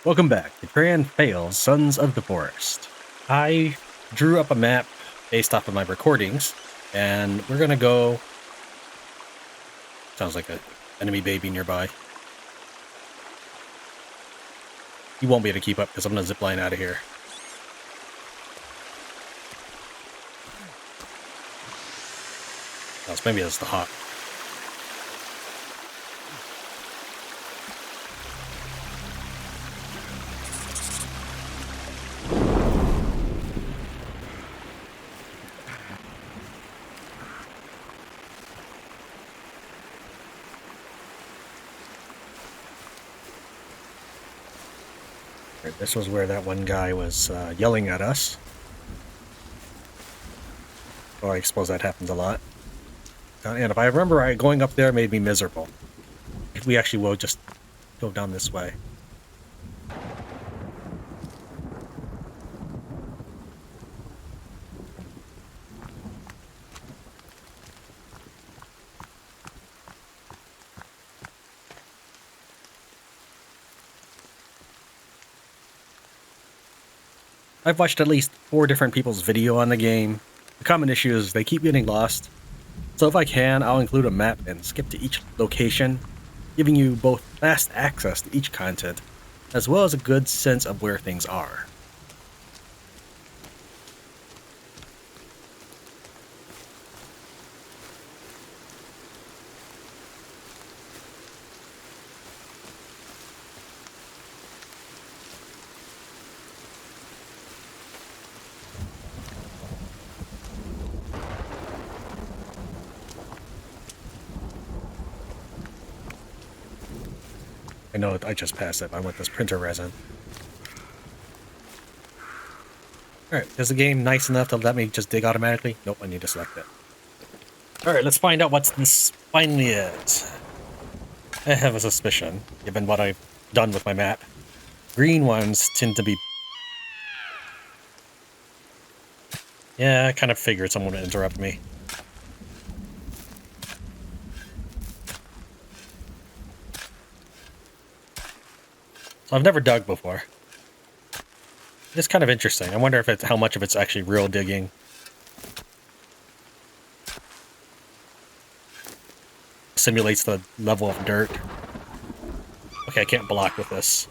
Welcome back to Tran Fails, Sons of the Forest. I drew up a map based off of my recordings, and we're gonna go... Sounds like an enemy baby nearby. You won't be able to keep up because I'm gonna zipline out of here. Oh, maybe that's the hawk. This was where that one guy was yelling at us. Oh, I suppose that happens a lot. And if I remember right, going up there made me miserable. We actually will just go down this way. I've watched at least 4 different people's video on the game. The common issue is they keep getting lost. So if I can, I'll include a map and skip to each location, giving you both fast access to each content, as well as a good sense of where things are. I know I just passed it. I want this printer resin. Alright, is the game nice enough to let me just dig automatically? Nope, I need to select it. Alright, let's find out what this finally is. I have a suspicion, given what I've done with my map. Green ones tend to be... Yeah, I kind of figured someone would interrupt me. So I've never dug before. It's kind of interesting. I wonder if it's how much of it's actually real digging. Simulates the level of dirt. Okay, I can't block with this.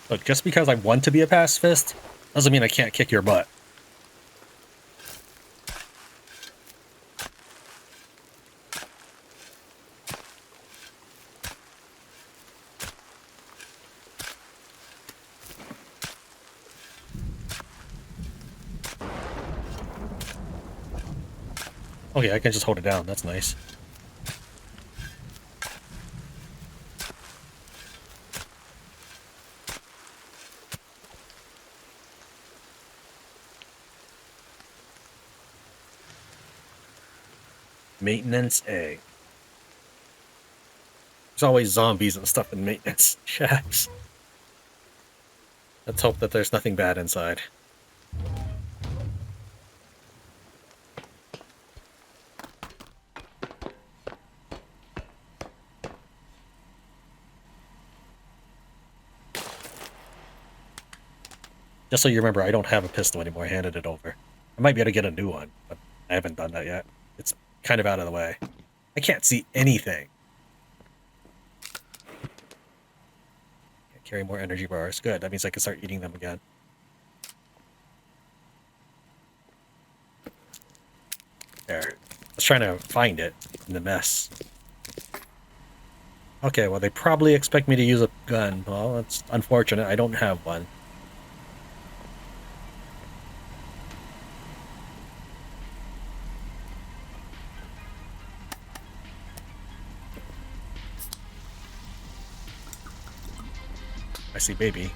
Look, just because I want to be a pacifist doesn't mean I can't kick your butt. Okay, I can just hold it down. That's nice. Maintenance A. There's always zombies and stuff in maintenance shacks. Let's hope that there's nothing bad inside. Just so you remember, I don't have a pistol anymore. I handed it over. I might be able to get a new one, but I haven't done that yet. It's kind of out of the way. I can't see anything. Can't carry more energy bars. Good. That means I can start eating them again. There. I was trying to find it in the mess. Okay, well, they probably expect me to use a gun. Well, that's unfortunate. I don't have one. I see baby.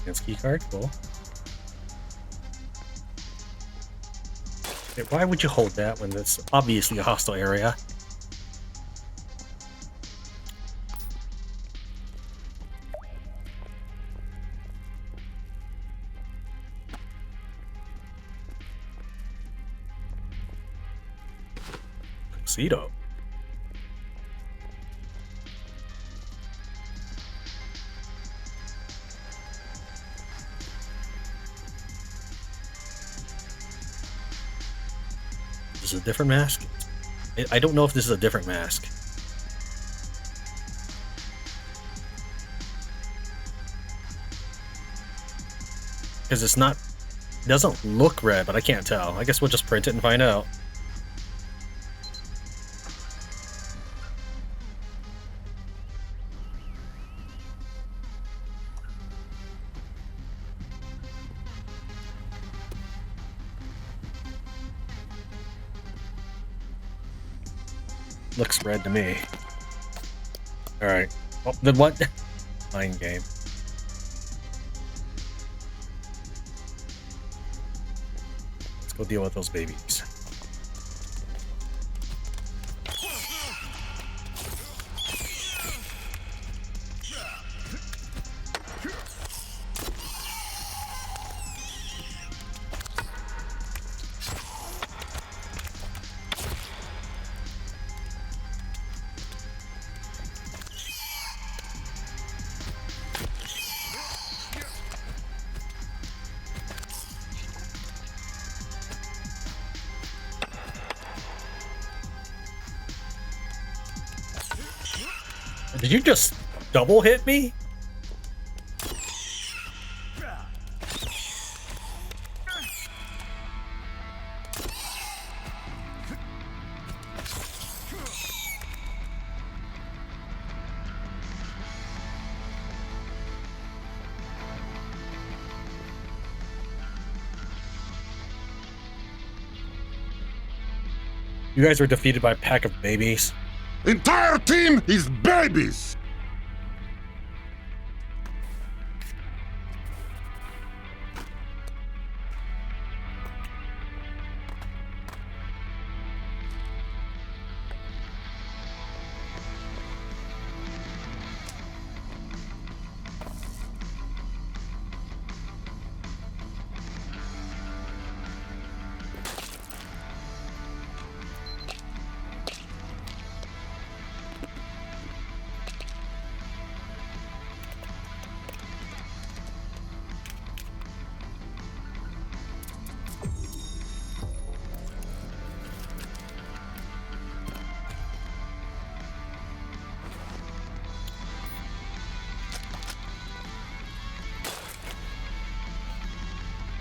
Maintenance keycard, cool. Okay, why would you hold that when it's obviously a hostile area? Tuxedo. This is a different mask? I don't know if this is a different mask. Because it's not... It doesn't look red, but I can't tell. I guess we'll just print it and find out. Looks red to me. Alright. Oh, then what? Mind game. Let's go deal with those babies. Did you just double hit me? You guys were defeated by a pack of babies. Entire team is babies!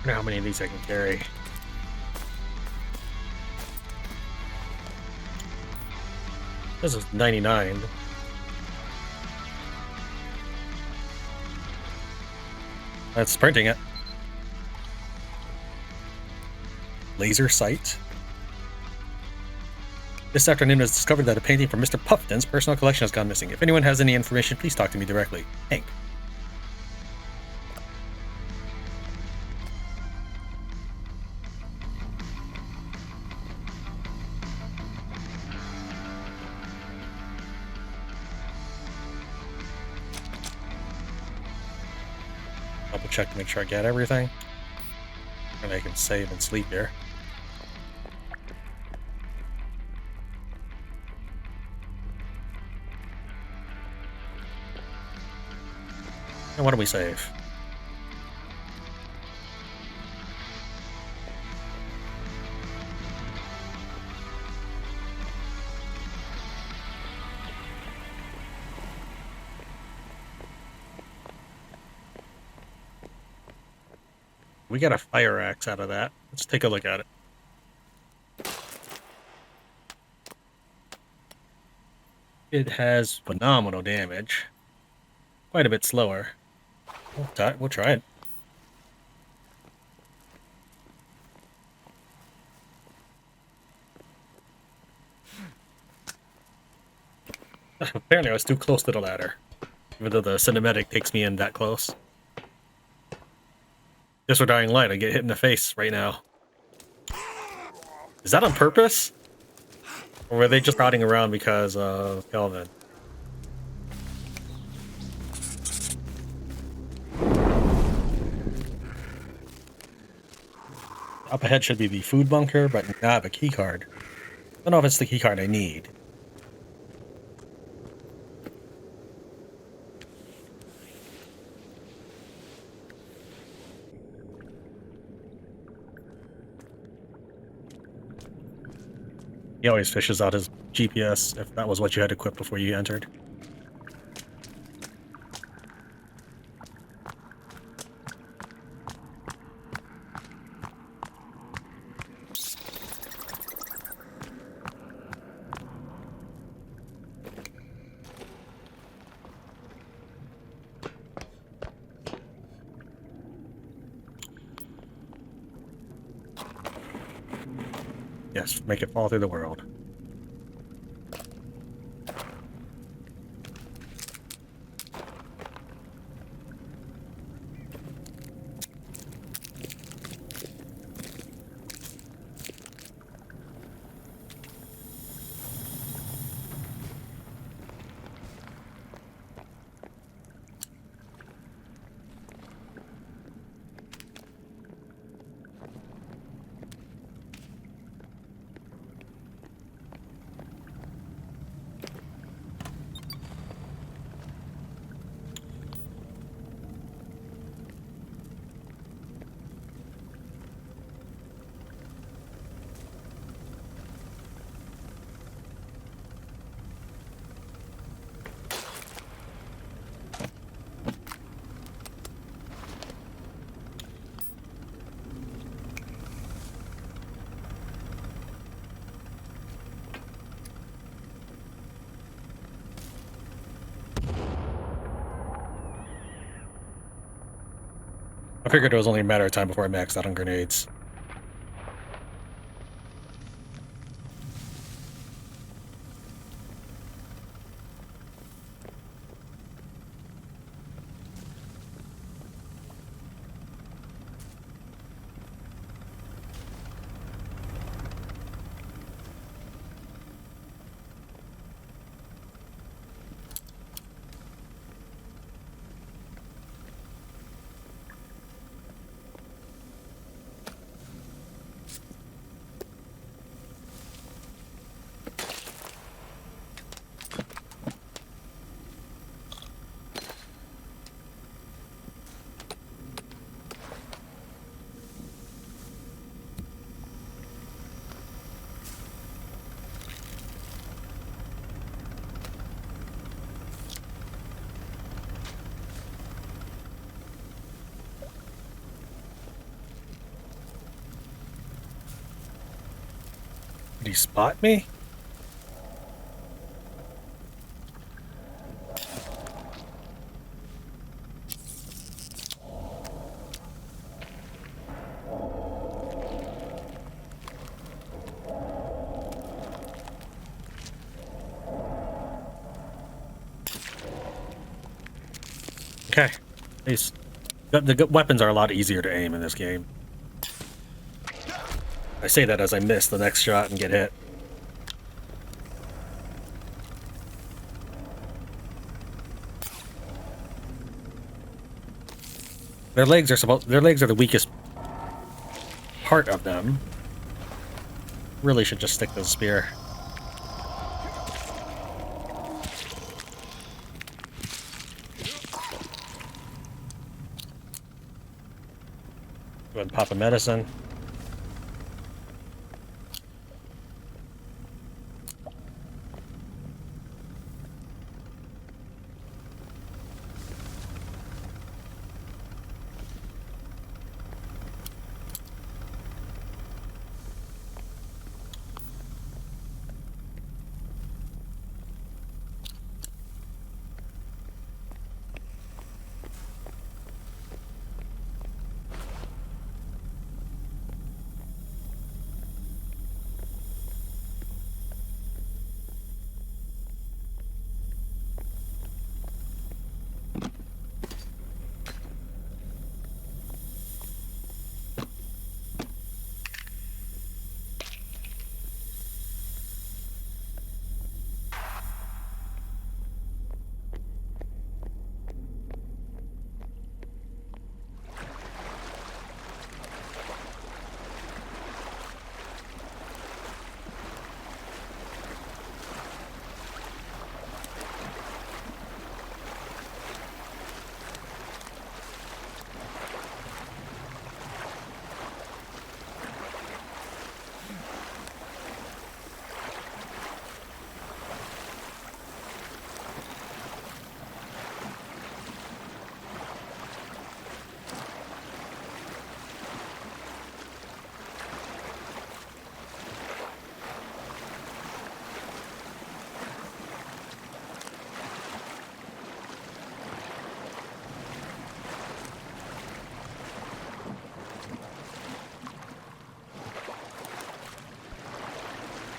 I wonder how many of these I can carry. This is 99. That's printing it. Laser sight. This afternoon, it was discovered that a painting from Mr. Puffton's personal collection has gone missing. If anyone has any information, please talk to me directly. Hank. Double check to make sure I get everything. And I can save and sleep here. And what do we save? We got a fire axe out of that. Let's take a look at it. It has phenomenal damage. Quite a bit slower. We'll try it. Apparently I was too close to the ladder. Even though the cinematic takes me in that close. Just for Dying Light, I get hit in the face right now. Is that on purpose? Or were they just trotting around because of Kelvin? Up ahead should be the food bunker, but now I have a keycard. Don't know if it's the keycard I need. He always fishes out his GPS if that was what you had equipped before you entered. Yes, make it fall through the world. I figured it was only a matter of time before I maxed out on grenades. Did he spot me? Okay. The weapons are a lot easier to aim in this game. I say that as I miss the next shot and get hit. Their legs are the weakest part of them. Really should just stick to the spear. Go ahead and pop a medicine.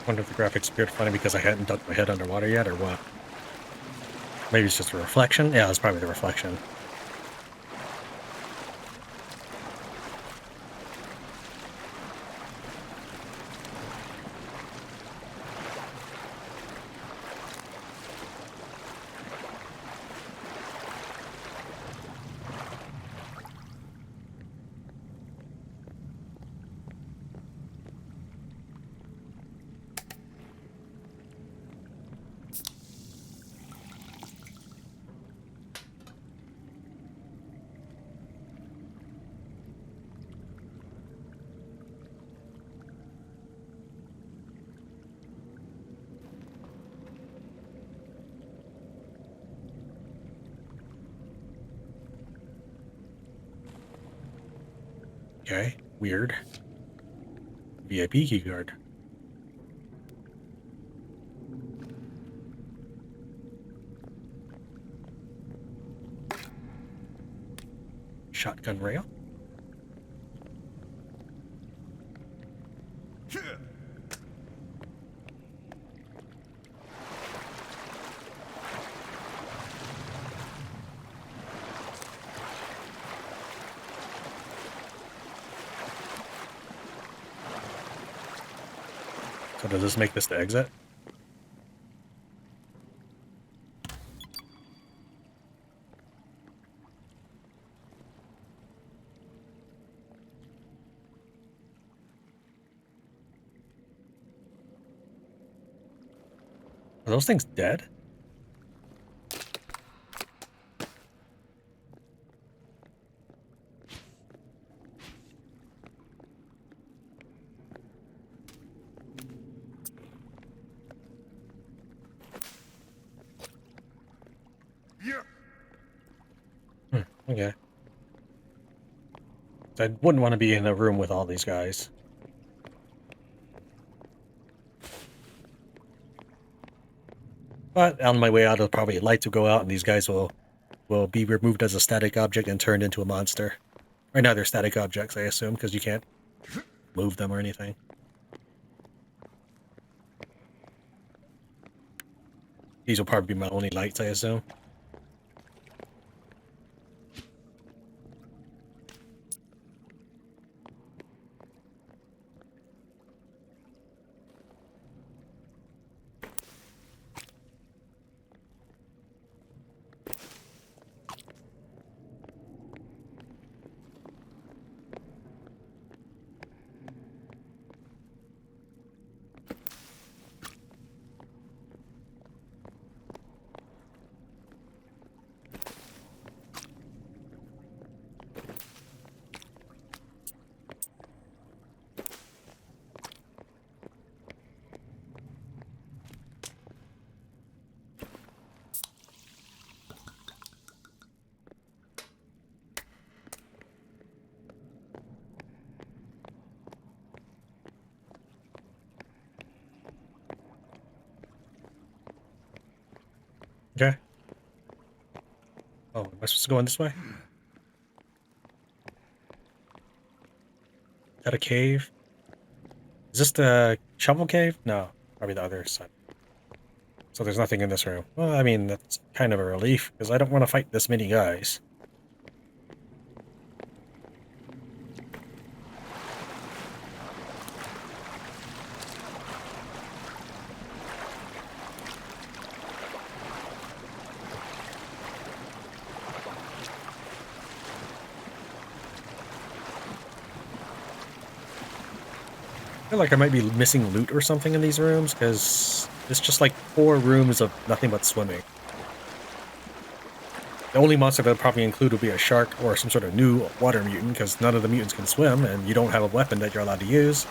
Wonder if the graphics appeared funny because I hadn't dunked my head underwater yet, or what. Maybe it's just a reflection? Yeah, it's probably the reflection. Okay, weird. VIP keycard. Shotgun rail. So does this make this the exit? Are those things dead? Okay. I wouldn't want to be in a room with all these guys. But on my way out, it'll probably lights will go out, and these guys will be removed as a static object and turned into a monster. Right now, they're static objects, I assume, because you can't move them or anything. These will probably be my only lights, I assume. Okay. Oh, am I supposed to go in this way? Is that a cave? Is this the shovel cave? No, probably the other side. So there's nothing in this room. Well, I mean, that's kind of a relief, because I don't want to fight this many guys. I feel like I might be missing loot or something in these rooms, because it's just like 4 rooms of nothing but swimming. The only monster that would probably include would be a shark or some sort of new water mutant, because none of the mutants can swim, and you don't have a weapon that you're allowed to use.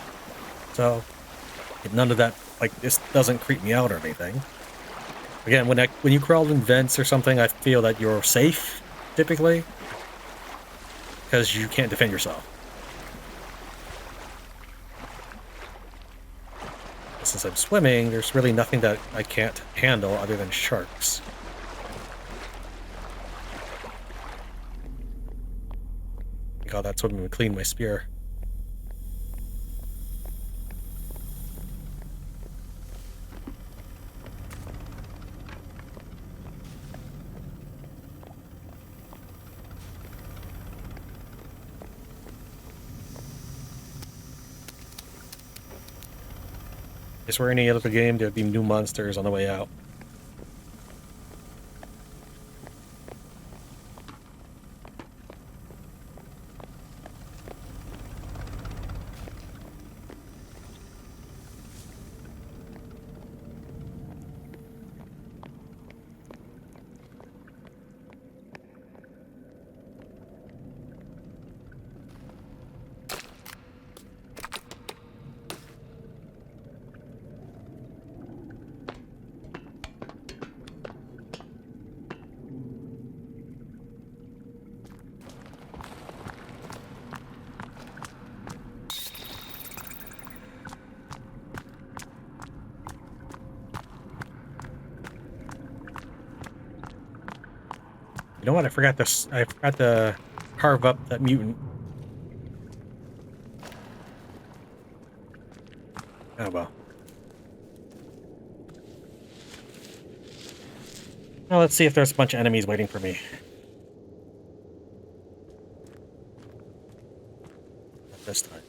So, none of that, like, this doesn't creep me out or anything. Again, when you crawl in vents or something, I feel that you're safe, typically, because you can't defend yourself. Since I'm swimming, there's really nothing that I can't handle other than sharks. God, that's what would clean my spear. I swear any other game there'd be new monsters on the way out. You know what? I forgot this. I forgot to carve up that mutant. Oh well. Well, let's see if there's a bunch of enemies waiting for me. Not this time.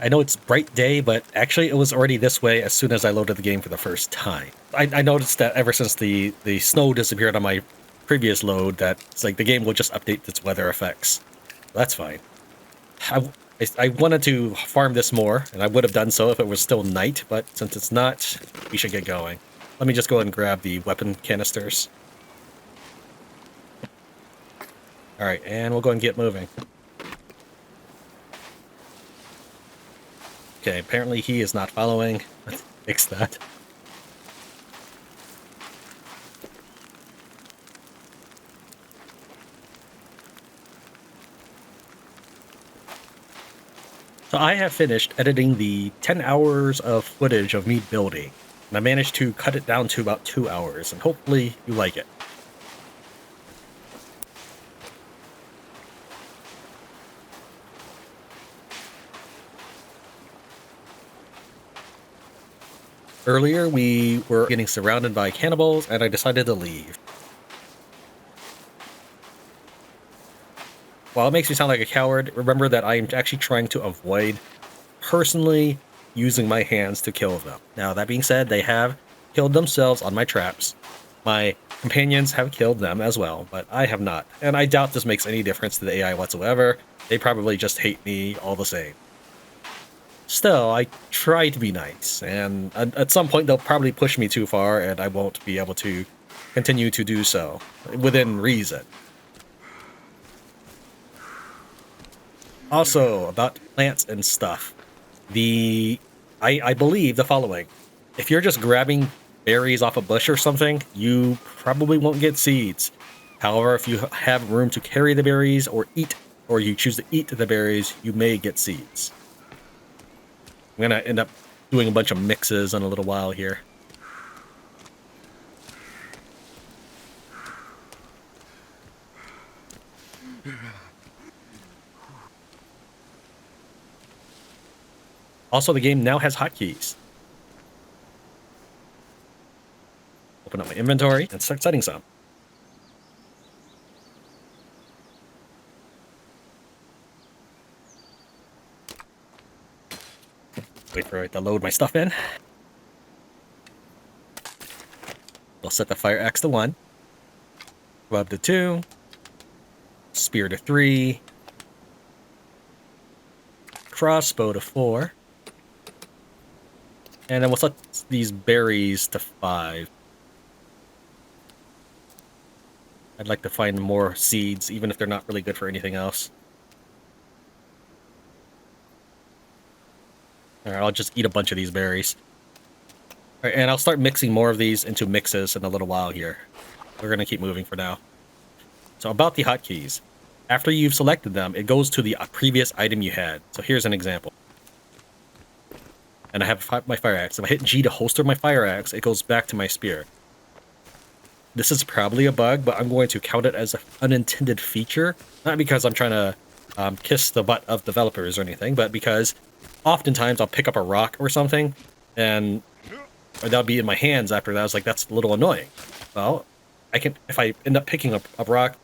I know it's bright day, but actually it was already this way as soon as I loaded the game for the first time. I noticed that ever since the snow disappeared on my previous load, that it's like the game will just update its weather effects. That's fine. I wanted to farm this more, and I would have done so if it was still night, but since it's not, we should get going. Let me just go ahead and grab the weapon canisters. Alright, and we'll go and get moving. Okay, apparently he is not following. Let's fix that. So I have finished editing the 10 hours of footage of me building, and I managed to cut it down to about 2 hours, and hopefully you like it. Earlier, we were getting surrounded by cannibals, and I decided to leave. While it makes me sound like a coward, remember that I am actually trying to avoid personally using my hands to kill them. Now, that being said, they have killed themselves on my traps. My companions have killed them as well, but I have not. And I doubt this makes any difference to the AI whatsoever. They probably just hate me all the same. Still, I try to be nice, and at some point they'll probably push me too far, and I won't be able to continue to do so, within reason. Also, about plants and stuff, I believe the following. If you're just grabbing berries off a bush or something, you probably won't get seeds. However, if you have room to carry the berries or you choose to eat the berries, you may get seeds. I'm gonna end up doing a bunch of mixes in a little while here. Also, the game now has hotkeys. Open up my inventory and start setting some. Wait for it to load my stuff in. We'll set the fire axe to 1, club to 2, spear to 3, crossbow to 4, and then we'll set these berries to 5. I'd like to find more seeds, even if they're not really good for anything else. Alright, I'll just eat a bunch of these berries. Alright, and I'll start mixing more of these into mixes in a little while here. We're going to keep moving for now. So about the hotkeys. After you've selected them, it goes to the previous item you had. So here's an example. And I have my fire axe. If I hit G to holster my fire axe, it goes back to my spear. this is probably a bug, but I'm going to count it as an unintended feature. Not because I'm trying to kiss the butt of developers or anything, but because oftentimes I'll pick up a rock or something, and that'll be in my hands after that. I was like, that's a little annoying. Well, if I end up picking up a rock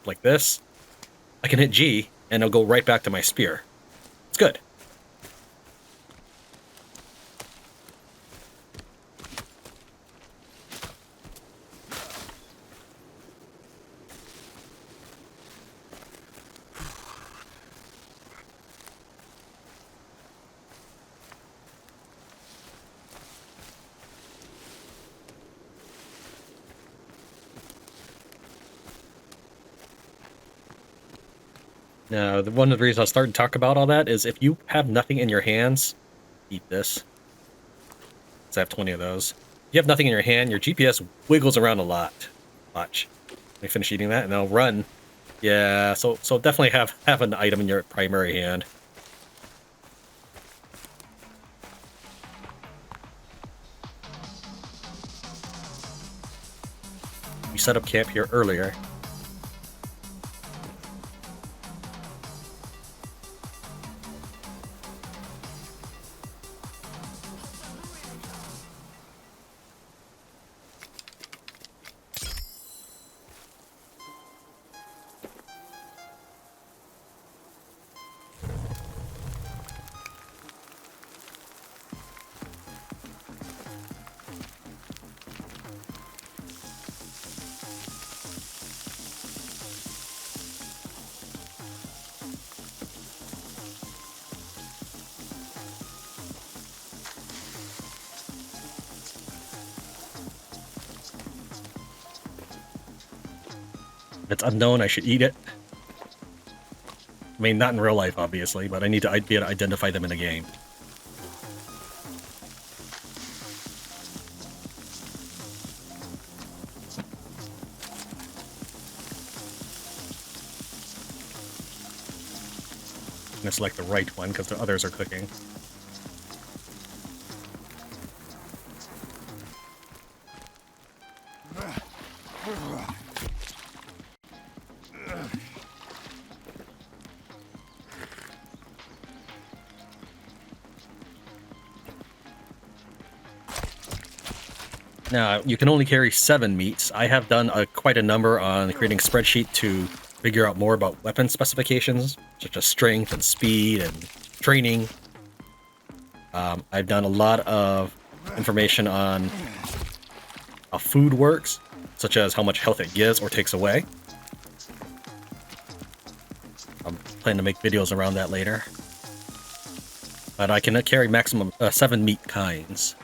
like this, I can hit G, and it'll go right back to my spear. It's good. Now, one of the reasons I started to talk about all that is if you have nothing in your hands, eat this. So I have 20 of those. If you have nothing in your hand, your GPS wiggles around a lot. Watch. Let me finish eating that and I'll run. Yeah, so definitely have an item in your primary hand. We set up camp here earlier. If it's unknown, I should eat it. I mean, not in real life, obviously, but I need to be able to identify them in the game. I'm gonna select the right one because the others are cooking. Now, you can only carry 7 meats. I have done quite a number on creating a spreadsheet to figure out more about weapon specifications, such as strength and speed and training. I've done a lot of information on how food works, such as how much health it gives or takes away. I'm planning to make videos around that later. But I can carry maximum 7 meat kinds.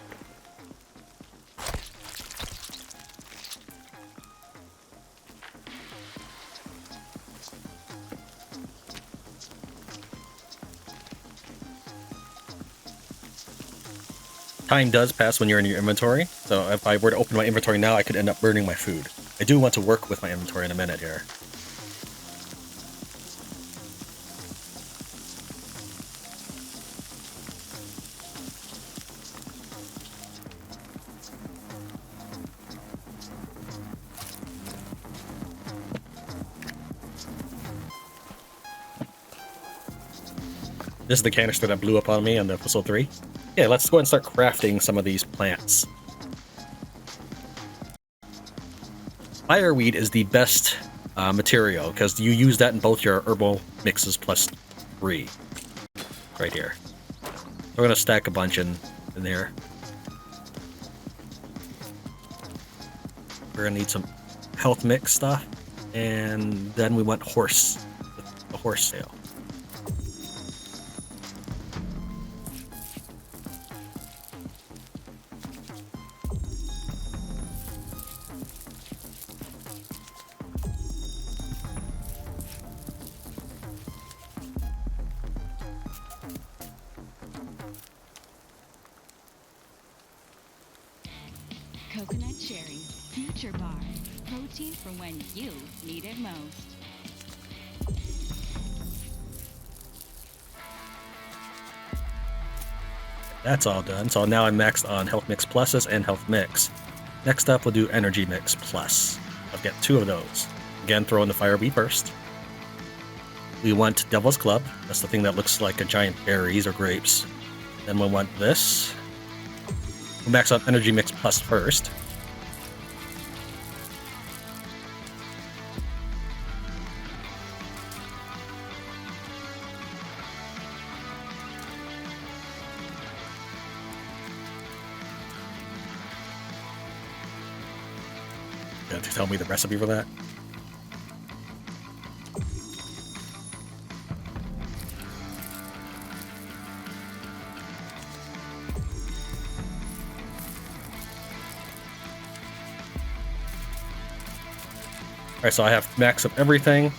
Time does pass when you're in your inventory, so if I were to open my inventory now, I could end up burning my food. I do want to work with my inventory in a minute here. This is the canister that blew up on me on the episode 3. Yeah, let's go ahead and start crafting some of these plants. Fireweed is the best material because you use that in both your herbal mixes plus 3. Right here. We're going to stack a bunch in there. We're going to need some health mix stuff. And then we want the horse tail. Coconut cherry, future bar, protein for when you need it most. That's all done. So now I'm maxed on health mix pluses and health mix. Next up, we'll do Energy Mix Plus. I'll get 2 of those. Again, throw in the Fire Bee first. We want Devil's Club. That's the thing that looks like a giant berries or grapes. Then we'll want this. We'll max out Energy Mix Plus first. You have to tell me the recipe for that? Alright, so I have max up everything.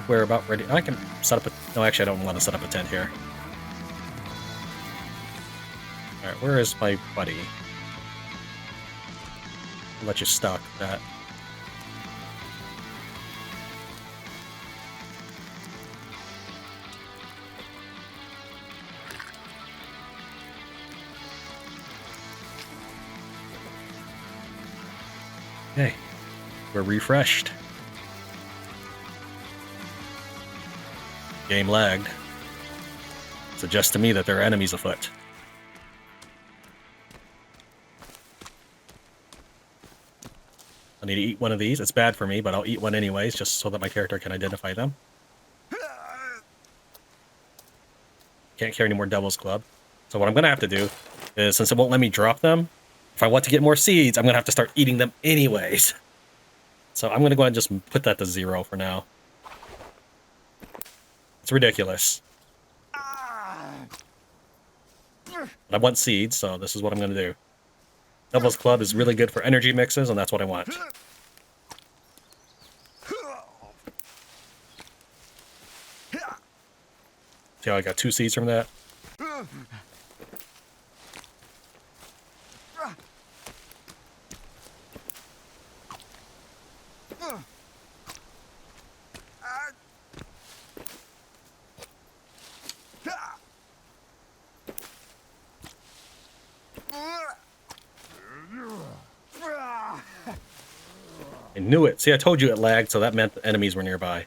We're about ready. I can set up a... No, actually, I don't want to set up a tent here. Alright, where is my buddy? I'll let you stock that. Okay, we're refreshed. Game lagged. Suggests to me that there are enemies afoot. I need to eat one of these. It's bad for me, but I'll eat one anyways, just so that my character can identify them. Can't carry any more Devil's Club. So what I'm going to have to do is, since it won't let me drop them, if I want to get more seeds, I'm going to have to start eating them anyways. So I'm going to go ahead and just put that to 0 for now. It's ridiculous. But I want seeds, so this is what I'm going to do. Devil's Club is really good for energy mixes, and that's what I want. See how I got 2 seeds from that? I knew it. See, I told you it lagged, so that meant the enemies were nearby.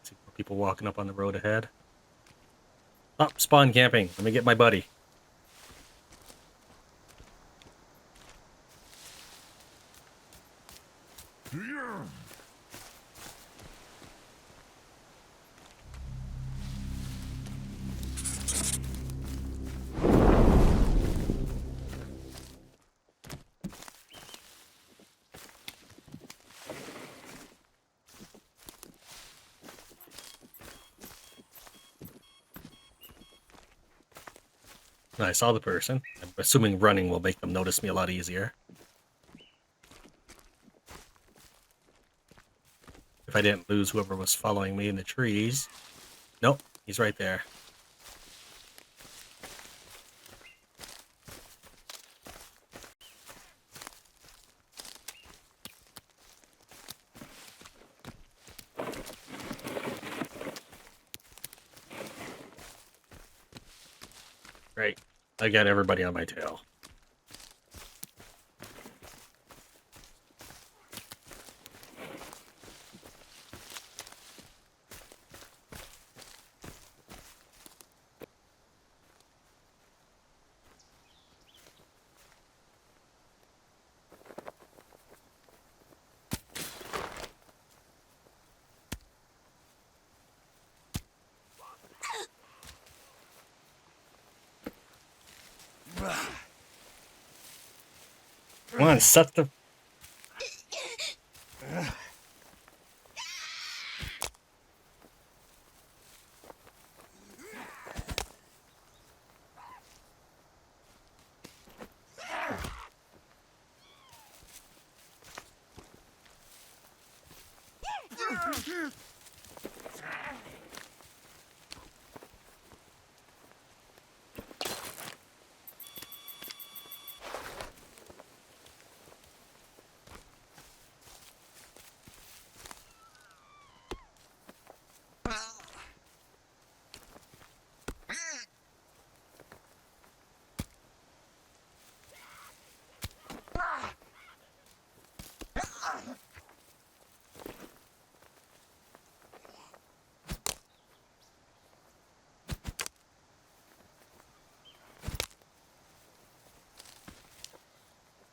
See more people walking up on the road ahead. Stop spawn camping. Let me get my buddy. I saw the person. I'm assuming running will make them notice me a lot easier. If I didn't lose whoever was following me in the trees. Nope, he's right there. Great. I got everybody on my tail. Come on, set the...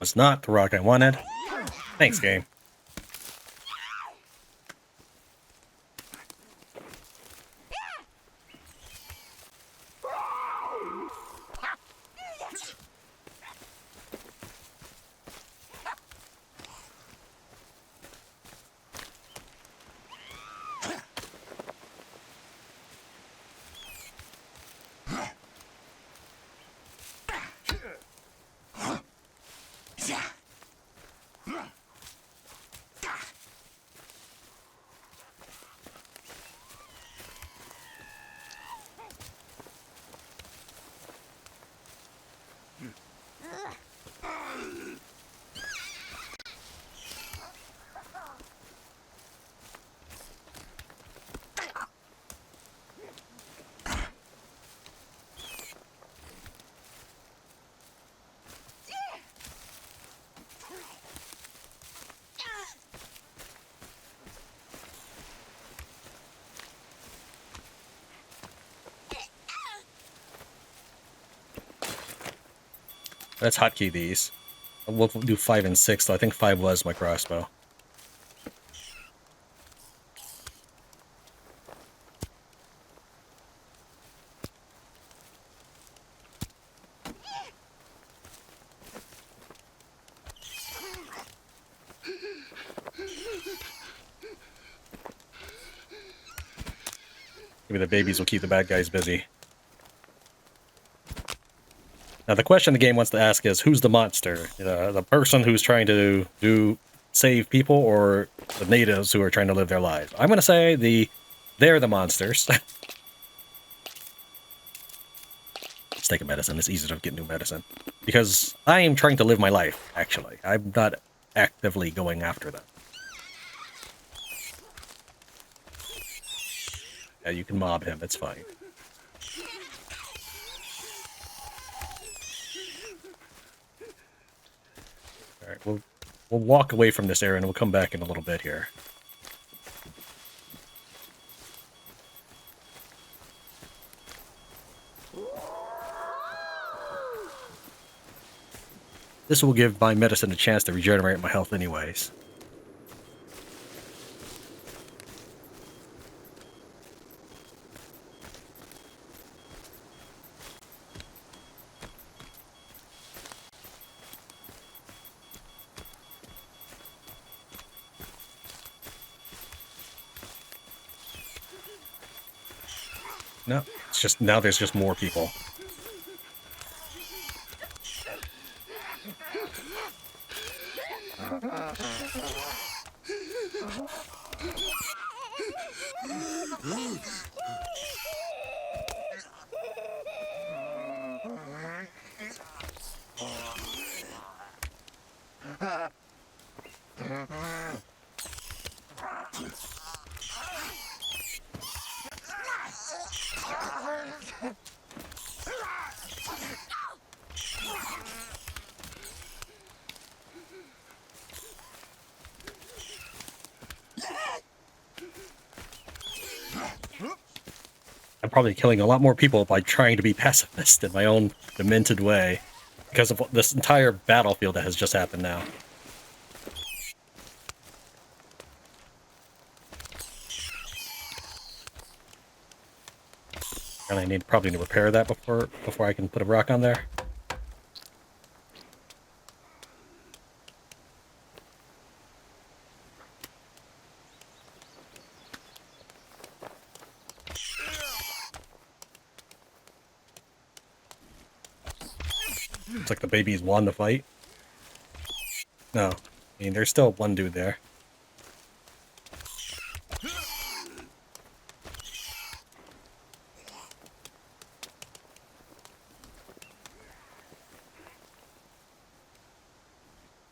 Was not the rock I wanted. Thanks, game. Let's hotkey these. We'll do 5 and 6, though. I think 5 was my crossbow. Maybe the babies will keep the bad guys busy. Now, the question the game wants to ask is, who's the monster? The person who's trying to save people, or the natives who are trying to live their lives? I'm going to say they're the monsters. Let's take a medicine. It's easier to get new medicine. Because I am trying to live my life, actually. I'm not actively going after them. Yeah, you can mob him. It's fine. Alright, we'll walk away from this area and we'll come back in a little bit here. This will give my medicine a chance to regenerate my health anyways. No, it's just now there's just more people. I'm probably killing a lot more people by trying to be pacifist in my own demented way because of this entire battlefield that has just happened now. And I probably need to repair that before I can put a rock on there. Looks like the babies won the fight. No, I mean there's still one dude there.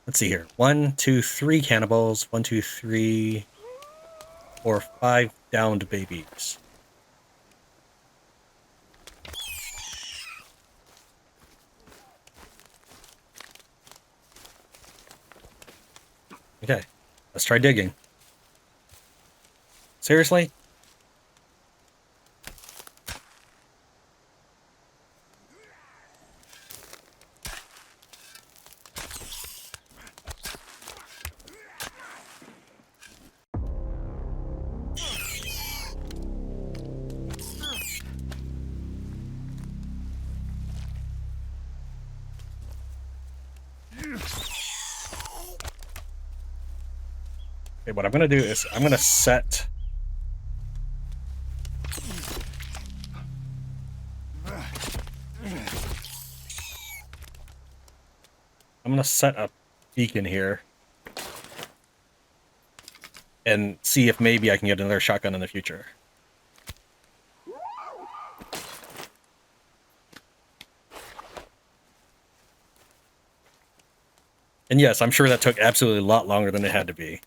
Let's see here. 1, 2, 3 cannibals. 1, 2, 3, 4, 5 downed babies. Okay, let's try digging. Seriously? Okay, what I'm gonna do is I'm gonna set. I'm gonna set a beacon here and see if maybe I can get another shotgun in the future. And yes, I'm sure that took absolutely a lot longer than it had to be.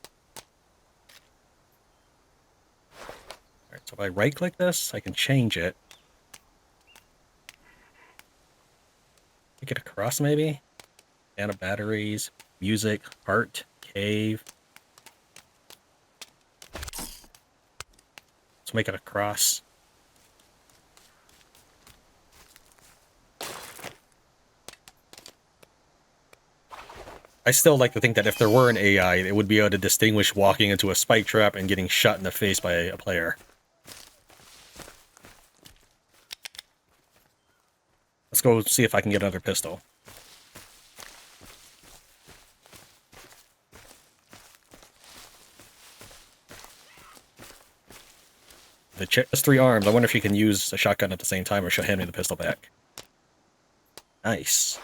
Alright, so if I right-click this, I can change it. Make it across, maybe? Nano batteries, music, heart, cave. Let's make it across. I still like to think that if there were an AI, it would be able to distinguish walking into a spike trap and getting shot in the face by a player. Let's go see if I can get another pistol. The chick has 3 arms. I wonder if he can use a shotgun at the same time or she'll hand me the pistol back. Nice.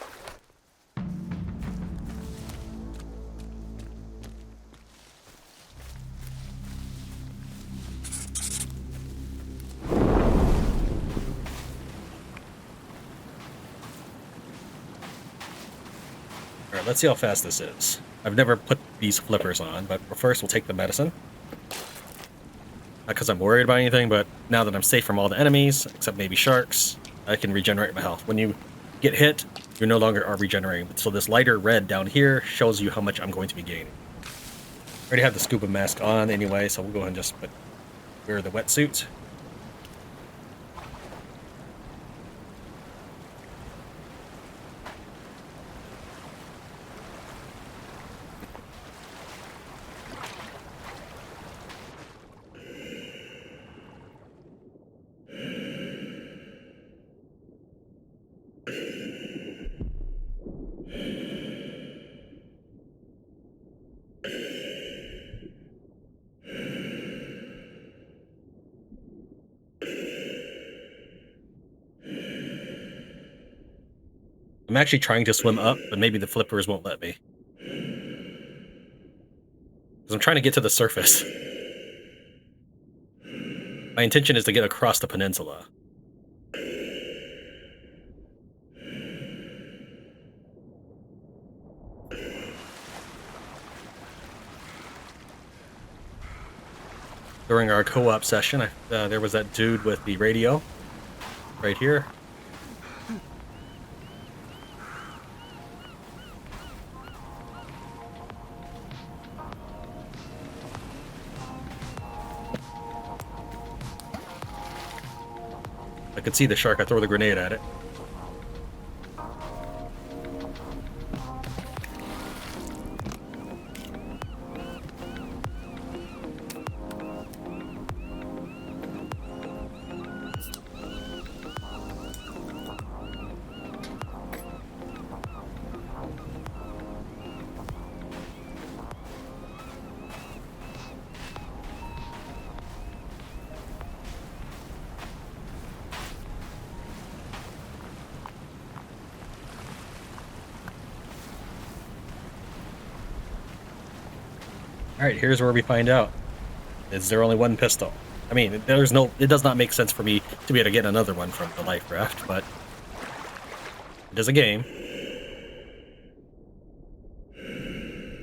Alright, let's see how fast this is. I've never put these flippers on, but first we'll take the medicine. Not because I'm worried about anything, but now that I'm safe from all the enemies, except maybe sharks, I can regenerate my health. When you get hit, you no longer are regenerating. So this lighter red down here shows you how much I'm going to be gaining. I already have the scuba mask on anyway, so we'll go ahead and just wear the wetsuit. I'm actually trying to swim up, but maybe the flippers won't let me. Because I'm trying to get to the surface. My intention is to get across the peninsula. During our co-op session, there was that dude with the radio right here. I could see the shark. I throw the grenade at it. Alright, here's where we find out. Is there only one pistol? I mean, it does not make sense for me to be able to get another one from the life raft, but it is a game.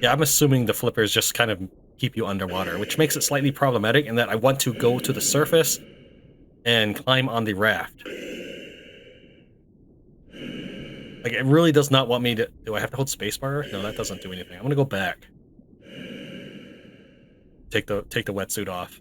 Yeah, I'm assuming the flippers just kind of keep you underwater, which makes it slightly problematic in that I want to go to the surface and climb on the raft. Like, it really does not want me to... Do I have to hold spacebar? No, that doesn't do anything. I'm gonna go back. Take the wetsuit off.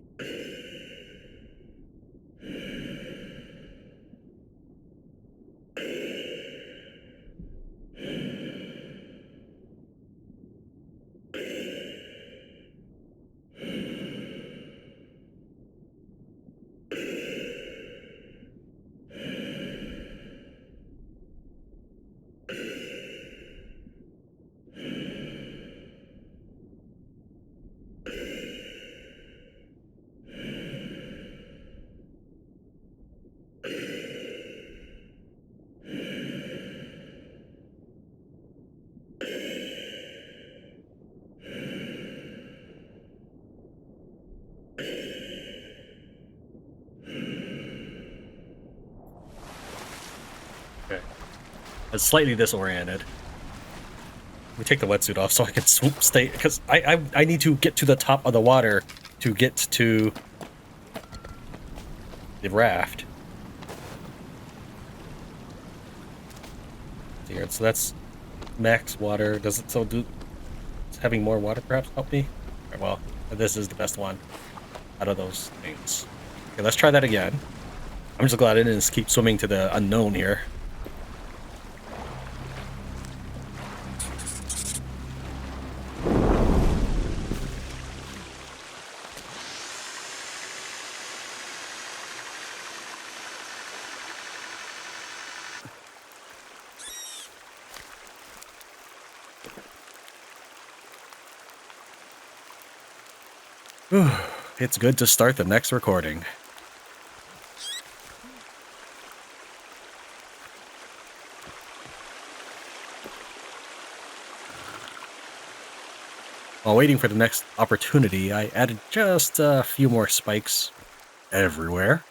It's slightly disoriented. Let me take the wetsuit off so I can stay, because I need to get to the top of the water to get to the raft. Here, so that's max water. Does it so do? Does having more water perhaps help me? Right, well, this is the best one out of those things. Okay, let's try that again. I'm just glad I didn't just keep swimming to the unknown here. It's good to start the next recording. While waiting for the next opportunity, I added just a few more spikes everywhere.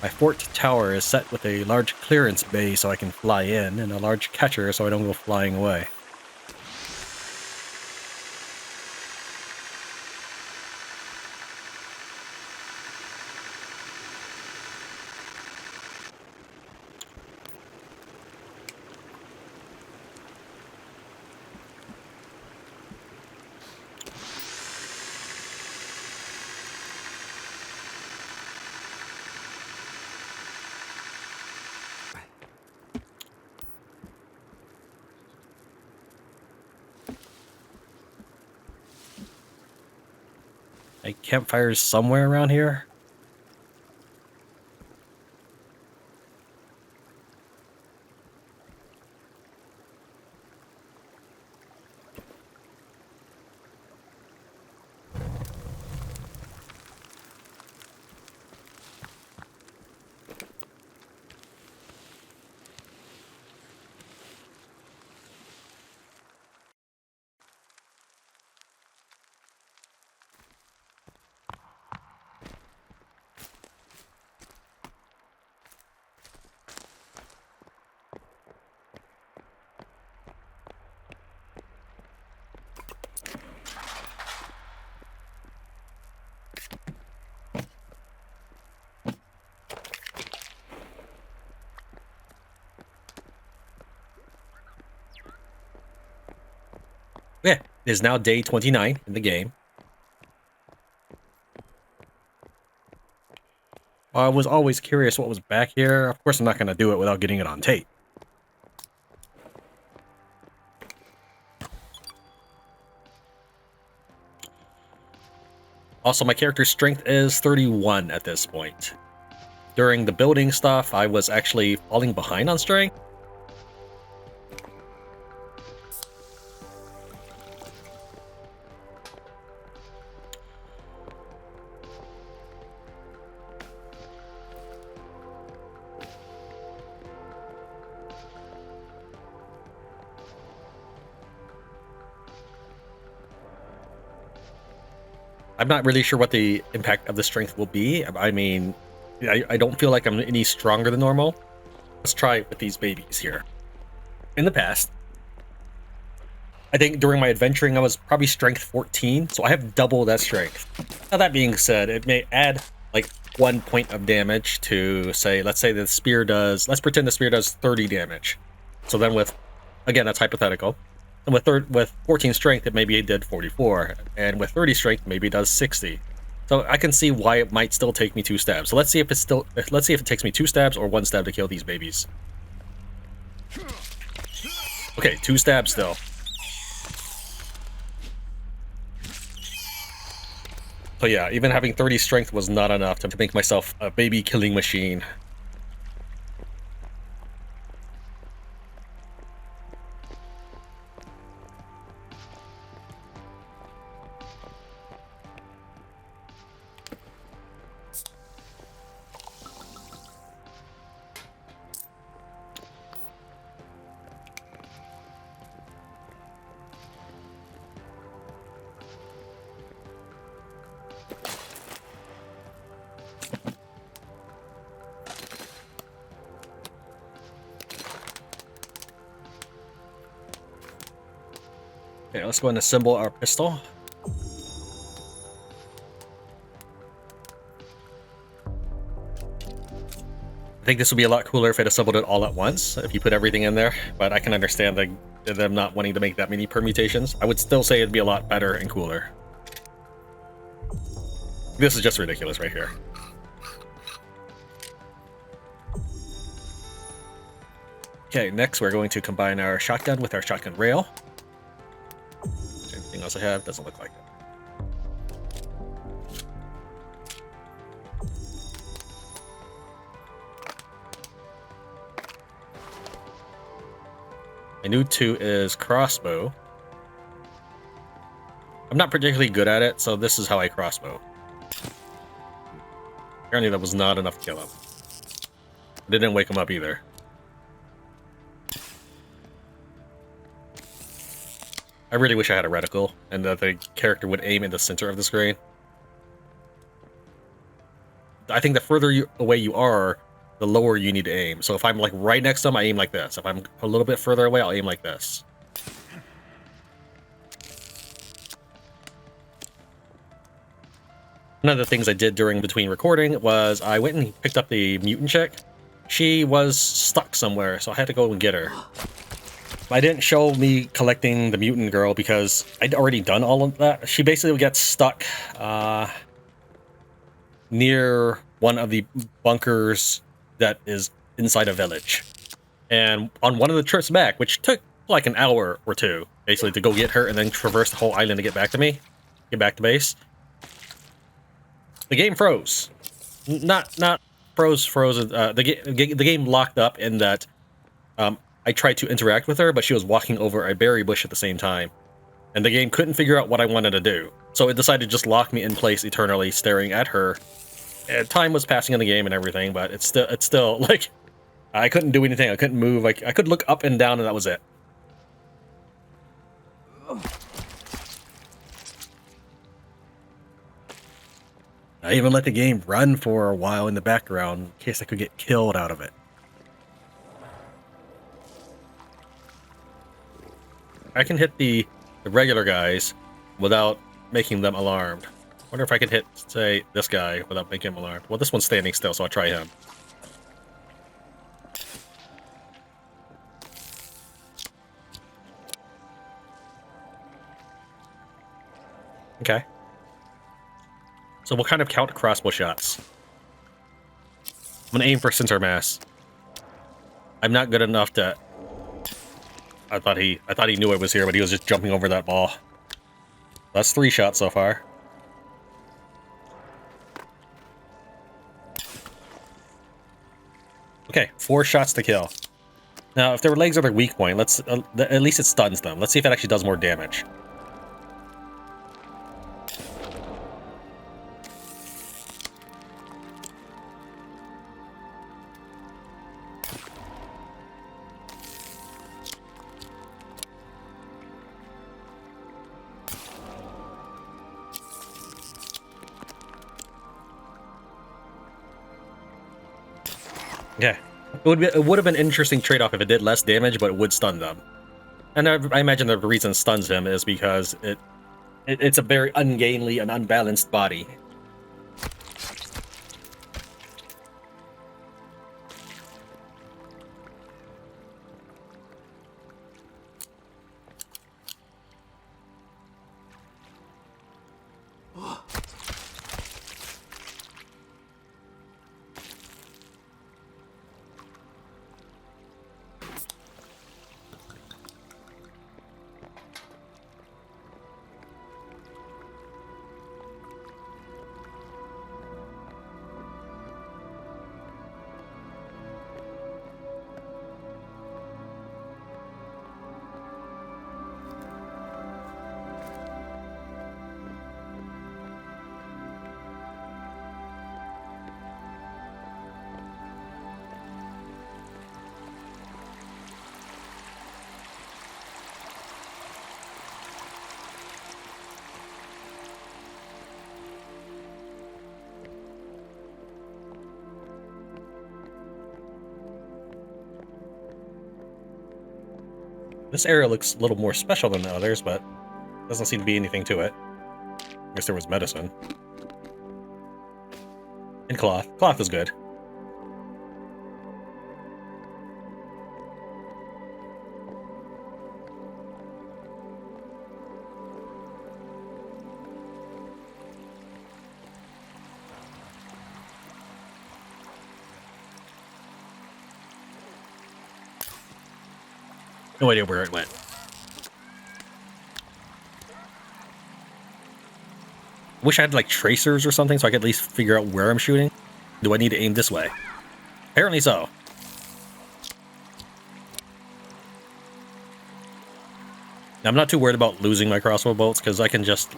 My fort tower is set with a large clearance bay so I can fly in, and a large catcher so I don't go flying away. A campfire's somewhere around here. Yeah, it is now day 29 in the game. I was always curious what was back here. Of course, I'm not going to do it without getting it on tape. Also, my character's strength is 31 at this point. During the building stuff, I was actually falling behind on strength. I'm not really sure what the impact of the strength will be. I mean, I don't feel like I'm any stronger than normal. Let's try it with these babies here. In the past, I think during my adventuring, I was probably strength 14, so I have double that strength. Now that being said, it may add like 1 point of damage to, say, let's say the spear does, let's pretend the spear does 30 damage. So then with, again, that's hypothetical. And with 14 strength, it maybe did 44, and with 30 strength, maybe it does 60. So I can see why it might still take me 2 stabs. So let's see if it takes me 2 stabs or 1 stab to kill these babies. Okay, 2 stabs still. So yeah, even having 30 strength was not enough to make myself a baby killing machine. Okay, let's go and assemble our pistol. I think this would be a lot cooler if it assembled it all at once, if you put everything in there, but I can understand them not wanting to make that many permutations. I would still say it'd be a lot better and cooler. This is just ridiculous right here. Okay, next we're going to combine our shotgun with our shotgun rail. Anything else I have? Doesn't look like it. My new 2 is crossbow. I'm not particularly good at it, so this is how I crossbow. Apparently that was not enough to kill him. It didn't wake him up either. I really wish I had a reticle, and that the character would aim in the center of the screen. I think the further away you are, the lower you need to aim. So if I'm like right next to him, I aim like this. If I'm a little bit further away, I'll aim like this. One of the things I did between recording was I went and picked up the mutant chick. She was stuck somewhere, so I had to go and get her. I didn't show me collecting the mutant girl because I'd already done all of that. She basically gets stuck near one of the bunkers that is inside a village. And on one of the trips back, which took like an hour or two, basically, to go get her and then traverse the whole island to get back to base, the game froze. Not frozen. The game locked up in that I tried to interact with her, but she was walking over a berry bush at the same time. And the game couldn't figure out what I wanted to do. So it decided to just lock me in place eternally, staring at her. And time was passing in the game and everything, but it's still like, I couldn't do anything. I couldn't move. I could look up and down, and that was it. I even let the game run for a while in the background in case I could get killed out of it. I can hit the regular guys without making them alarmed. I wonder if I could hit, say, this guy without making him alarmed. Well, this one's standing still, so I'll try him. Okay. So we'll kind of count crossbow shots. I'm gonna aim for center mass. I'm not good enough to... I thought he knew I was here, but he was just jumping over that ball. That's 3 shots so far. Okay, 4 shots to kill. Now, if their legs are their weak point, let's at least it stuns them. Let's see if it actually does more damage. Okay. It would have been an interesting trade-off if it did less damage, but it would stun them. And I imagine the reason it stuns him is because it's a very ungainly and unbalanced body. This area looks a little more special than the others, but Doesn't seem to be anything to it. I guess there was medicine. And cloth. Cloth is good. No idea where it went. Wish I had like tracers or something so I could at least figure out where I'm shooting. Do I need to aim this way? Apparently so. Now, I'm not too worried about losing my crossbow bolts because I can just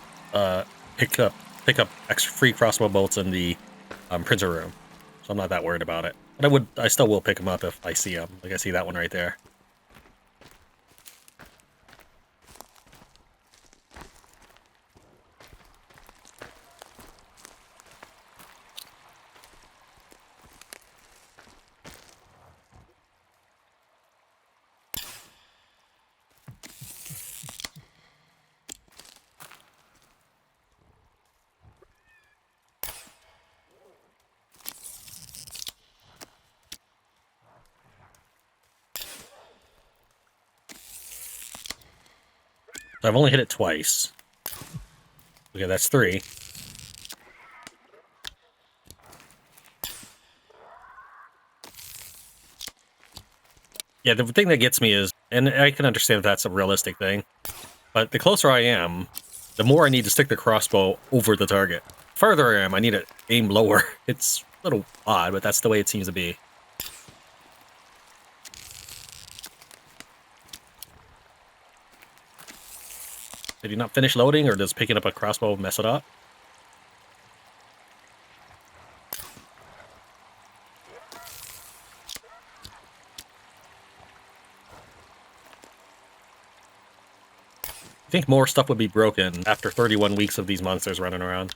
pick up extra free crossbow bolts in the printer room, so I'm not that worried about it. But I still will pick them up if I see them. Like I see that one right there. So I've only hit it twice. Okay, that's 3. Yeah, the thing that gets me is, and I can understand if that's a realistic thing, but the closer I am, the more I need to stick the crossbow over the target. The farther I am, I need to aim lower. It's a little odd, but that's the way it seems to be. Did you not finish loading, or does picking up a crossbow mess it up? I think more stuff would be broken after 31 weeks of these monsters running around.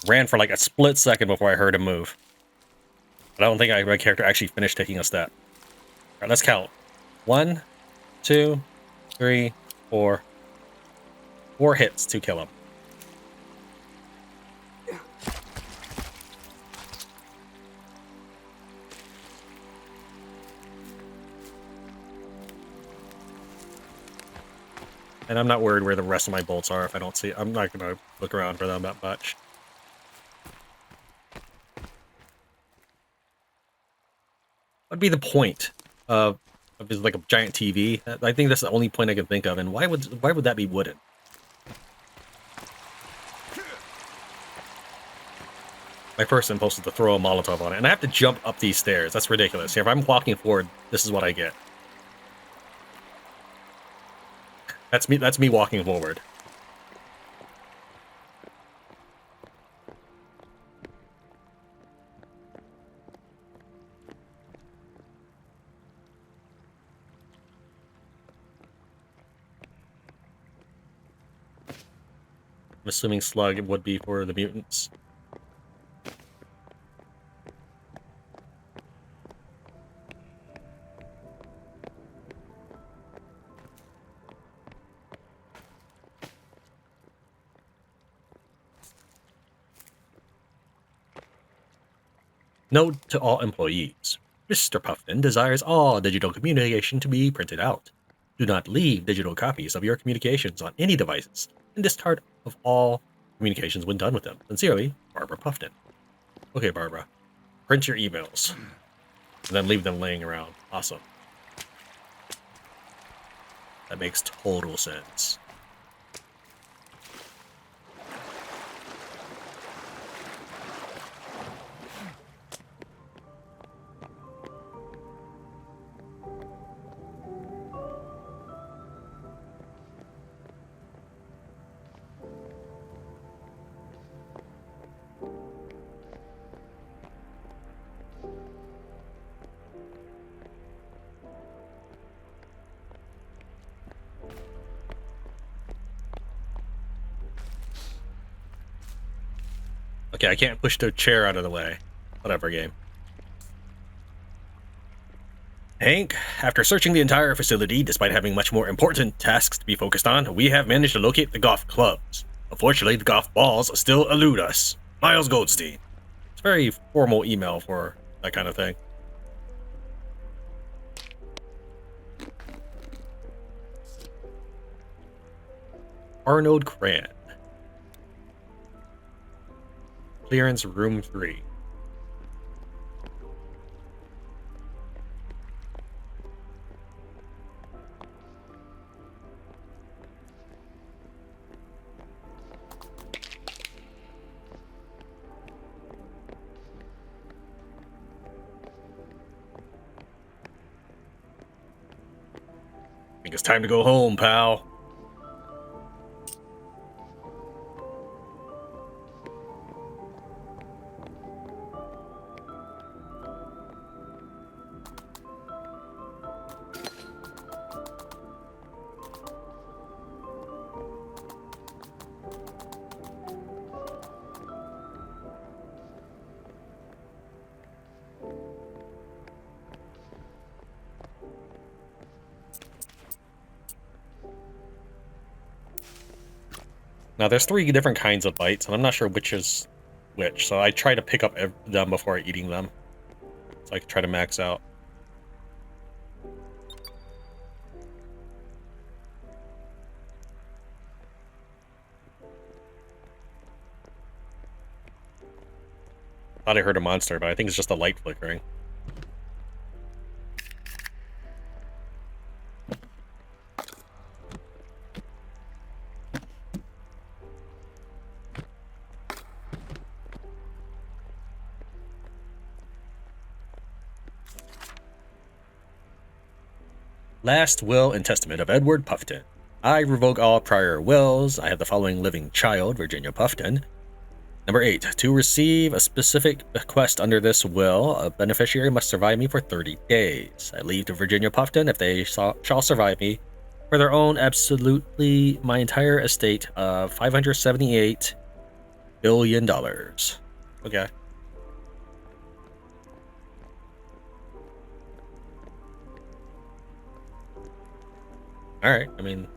Ran for like a split second before I heard him move. But I don't think my character actually finished taking a step. All right, let's count. 1, 2, 3, 4. 4 hits to kill him. And I'm not worried where the rest of my bolts are if I don't see it. I'm not going to look around for them that much. What'd be the point of just like a giant TV? I think that's the only point I can think of. And why would that be wooden? My first impulse is to throw a Molotov on it, and I have to jump up these stairs. That's ridiculous. Here, if I'm walking forward, this is what I get. That's me walking forward. I'm assuming slug would be for the mutants. Note to all employees. Mr. Puffin desires all digital communication to be printed out. Do not leave digital copies of your communications on any devices, and discard of all communications when done with them. Sincerely, Barbara Puffin. Okay, Barbara. Print your emails. And then leave them laying around. Awesome. That makes total sense. Okay, I can't push the chair out of the way. Whatever, game. Hank, after searching the entire facility, despite having much more important tasks to be focused on, we have managed to locate the golf clubs. Unfortunately, the golf balls still elude us. Miles Goldstein. It's a very formal email for that kind of thing. Arnold Cran. Clearance room 3. I think it's time to go home, pal. Now, there's 3 different kinds of bites, and I'm not sure which is which, so I try to pick up them before eating them, so I can try to max out. Thought I heard a monster, but I think it's just a light flickering. Last will and testament of Edward Puffton. I revoke all prior wills. I have the following living child, Virginia Puffton. Number 8. To receive a specific bequest under this will, a beneficiary must survive me for 30 days. I leave to Virginia Puffton, if they shall survive me, for their own absolutely my entire estate of $578 billion. Okay. Alright, I mean...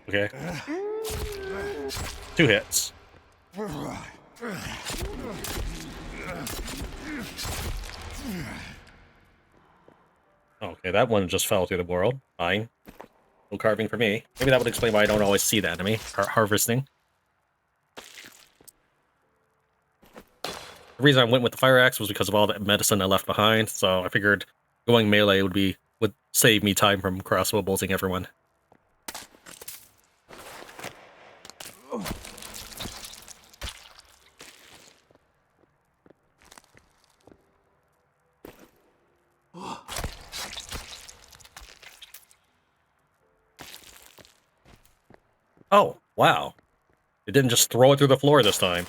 Okay. 2 hits. Okay, that one just fell through the world. Fine. No carving for me. Maybe that would explain why I don't always see the enemy harvesting. The reason I went with the fire axe was because of all the medicine I left behind, so I figured going melee would save me time from crossbow bolting everyone. Oh, wow. It didn't just throw it through the floor this time.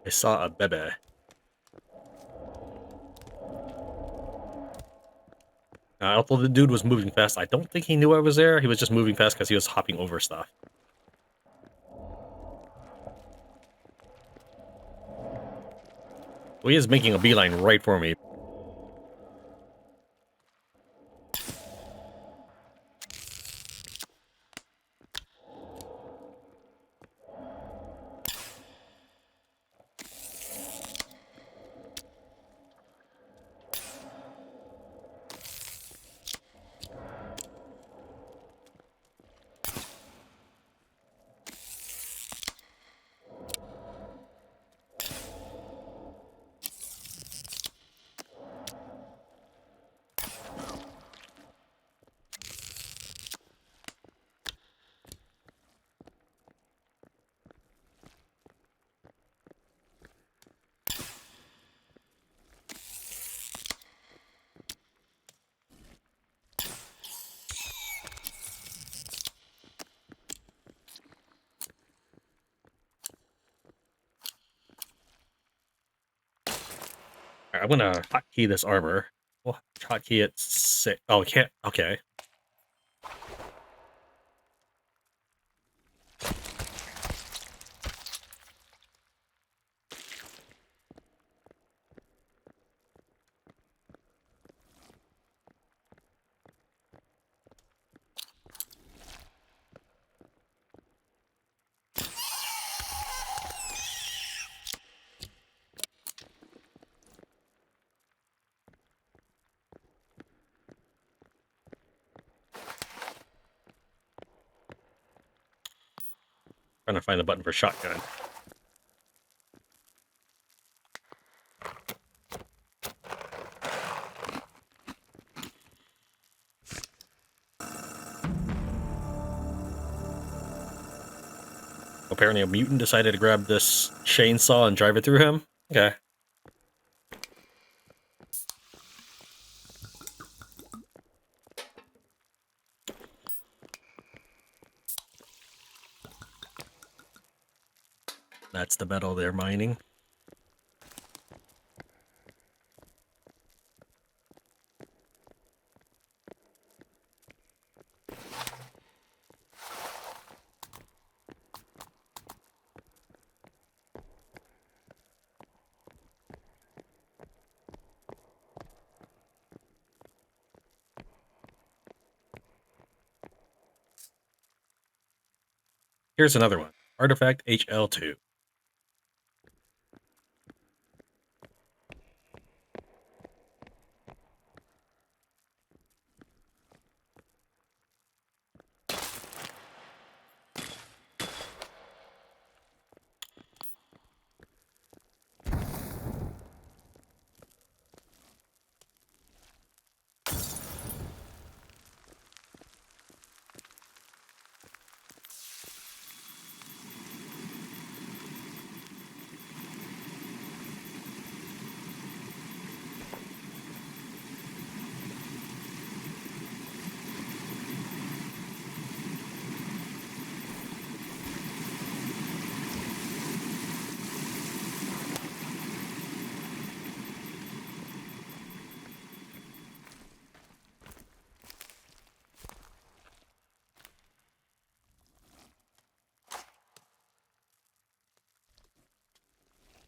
I saw a bebe. Although the dude was moving fast, I don't think he knew I was there. He was just moving fast because he was hopping over stuff. Well, he is making a beeline right for me. Alright, I'm gonna hotkey this armor. We'll hotkey it 6. Oh, it can't. Okay. Trying to find the button for shotgun. Apparently a mutant decided to grab this chainsaw and drive it through him. Okay. That's the metal they're mining. Here's another one. Artifact HL2.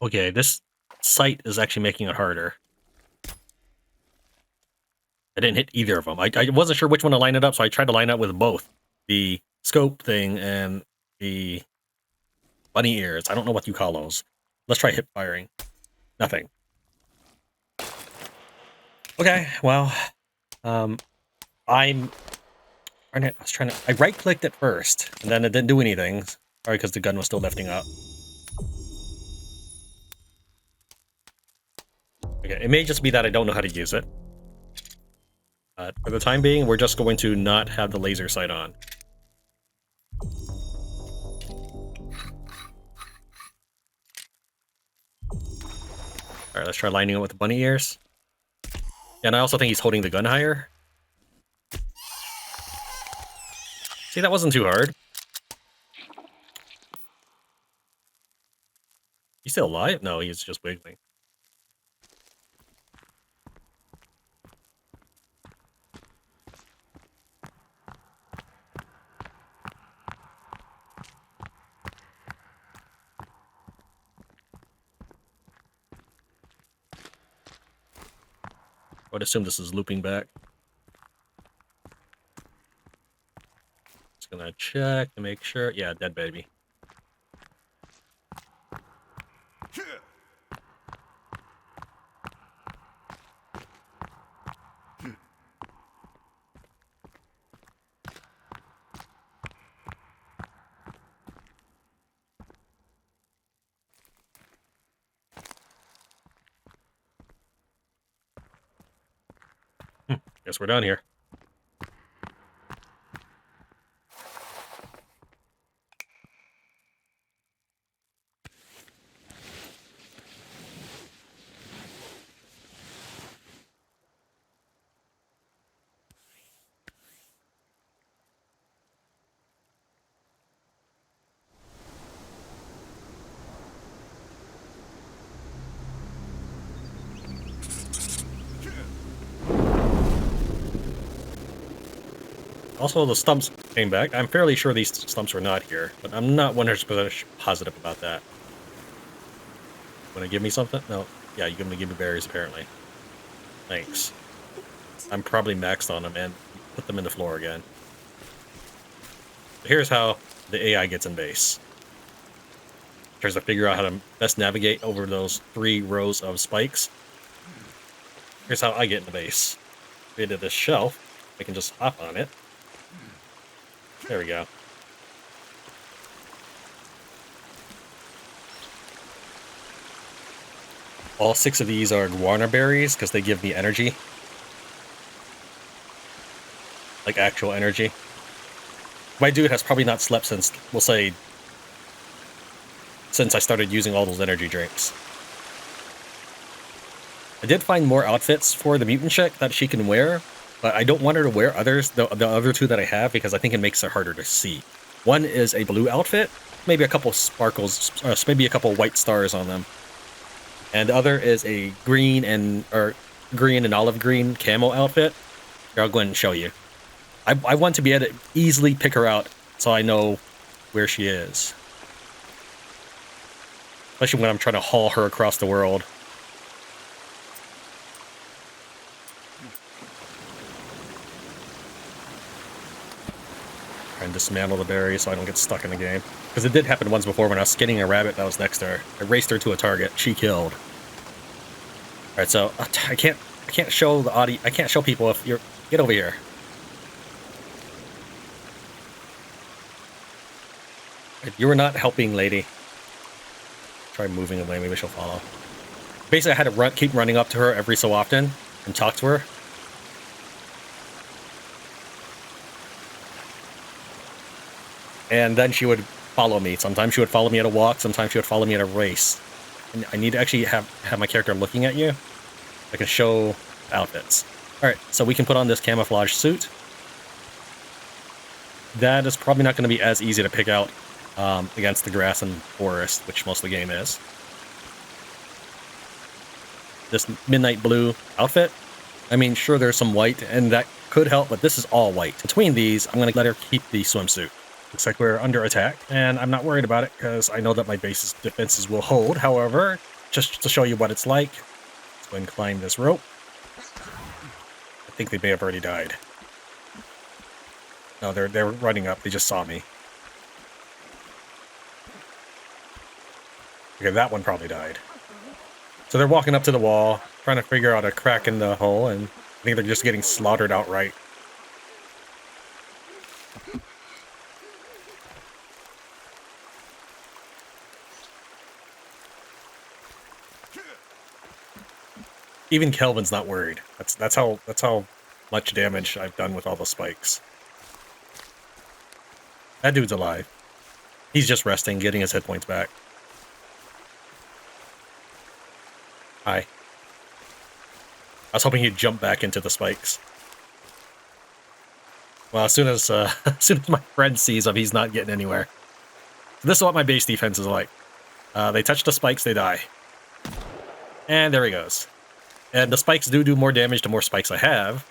Okay, this sight is actually making it harder. I didn't hit either of them. I wasn't sure which one to line it up, so I tried to line up with both. The scope thing and the bunny ears. I don't know what you call those. Let's try hip firing. Nothing. Okay, well, I right-clicked it first, and then it didn't do anything. Probably because the gun was still lifting up. Okay, it may just be that I don't know how to use it. But for the time being, we're just going to not have the laser sight on. Alright, let's try lining it with the bunny ears. And I also think he's holding the gun higher. See, that wasn't too hard. He's still alive? No, he's just wiggling. I would assume this is looping back. Just gonna check to make sure. Yeah, dead baby. Guess we're done here. Also, the stumps came back. I'm fairly sure these stumps were not here, but I'm not 100% positive about that. Wanna give me something? No. Yeah, you're gonna give me berries, apparently. Thanks. I'm probably maxed on them and put them in the floor again. Here's how the AI gets in base. Tries to figure out how to best navigate over those 3 rows of spikes. Here's how I get in the base. Created this shelf. I can just hop on it. There we go. All 6 of these are guarana berries because they give me energy. Like actual energy. My dude has probably not slept since, we'll say, since I started using all those energy drinks. I did find more outfits for the mutant chick that she can wear, but I don't want her to wear others, the other 2 that I have, because I think it makes it harder to see. One is a blue outfit, maybe a couple sparkles, maybe a couple white stars on them. And the other is a green and olive green camo outfit. Here, I'll go ahead and show you. I want to be able to easily pick her out so I know where she is. Especially when I'm trying to haul her across the world. Try and dismantle the berries so I don't get stuck in the game. Because it did happen once before when I was skinning a rabbit that was next to her. I raced her to a target. She killed. Alright, so I can't show the audio. I can't show people if you're... Get over here. You were not helping, lady. Try moving away. Maybe she'll follow. Basically, I had to keep running up to her every so often and talk to her. And then she would follow me. Sometimes she would follow me at a walk. Sometimes she would follow me at a race. And I need to actually have my character looking at you. I can show outfits. All right, so we can put on this camouflage suit. That is probably not going to be as easy to pick out against the grass and forest, which most of the game is. This midnight blue outfit. I mean, sure, there's some white, and that could help, but this is all white. Between these, I'm going to let her keep the swimsuit. Looks like we're under attack, and I'm not worried about it because I know that my base's defenses will hold. However, just to show you what it's like, let's go ahead and climb this rope. I think they may have already died. No, they're running up. They just saw me. Okay, that one probably died. So they're walking up to the wall, trying to figure out a crack in the hole, and I think they're just getting slaughtered outright. Even Kelvin's not worried. That's how much damage I've done with all the spikes. That dude's alive. He's just resting, getting his hit points back. Hi. I was hoping he'd jump back into the spikes. Well, as soon as my friend sees him, he's not getting anywhere. So this is what my base defense is like. They touch the spikes, they die. And there he goes. And the spikes do more damage the more spikes I have.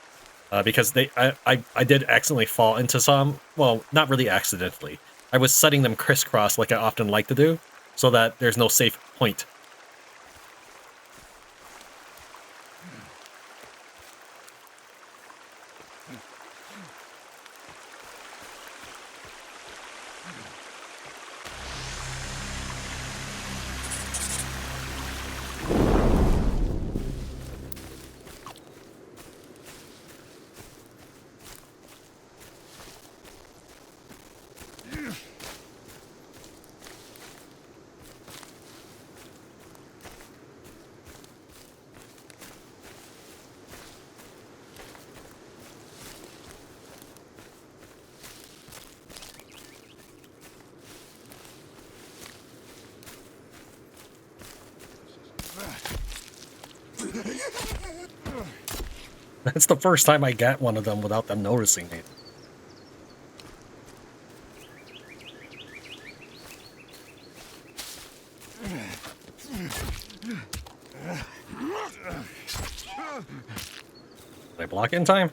Because I did accidentally fall into some. Well, not really accidentally. I was setting them crisscross like I often like to do, so that there's no safe point. That's the first time I got one of them without them noticing me. Did I block in time?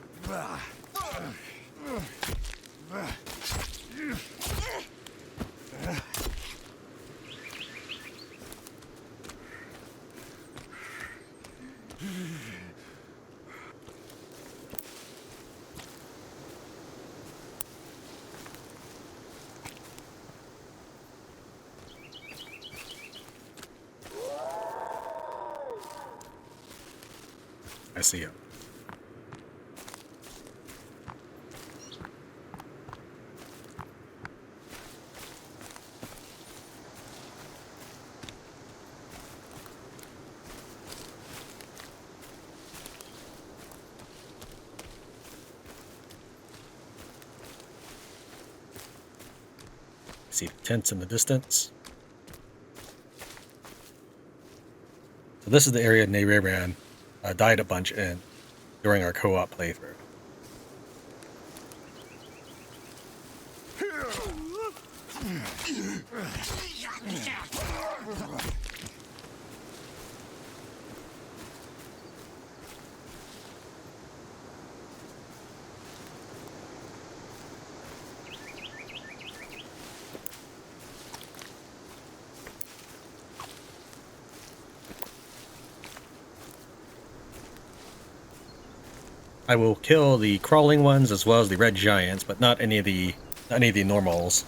I see it. See the tents in the distance. So this is the area Neyreran died a bunch in during our co-op playthrough. I will kill the crawling ones as well as the red giants, but not any of the normals.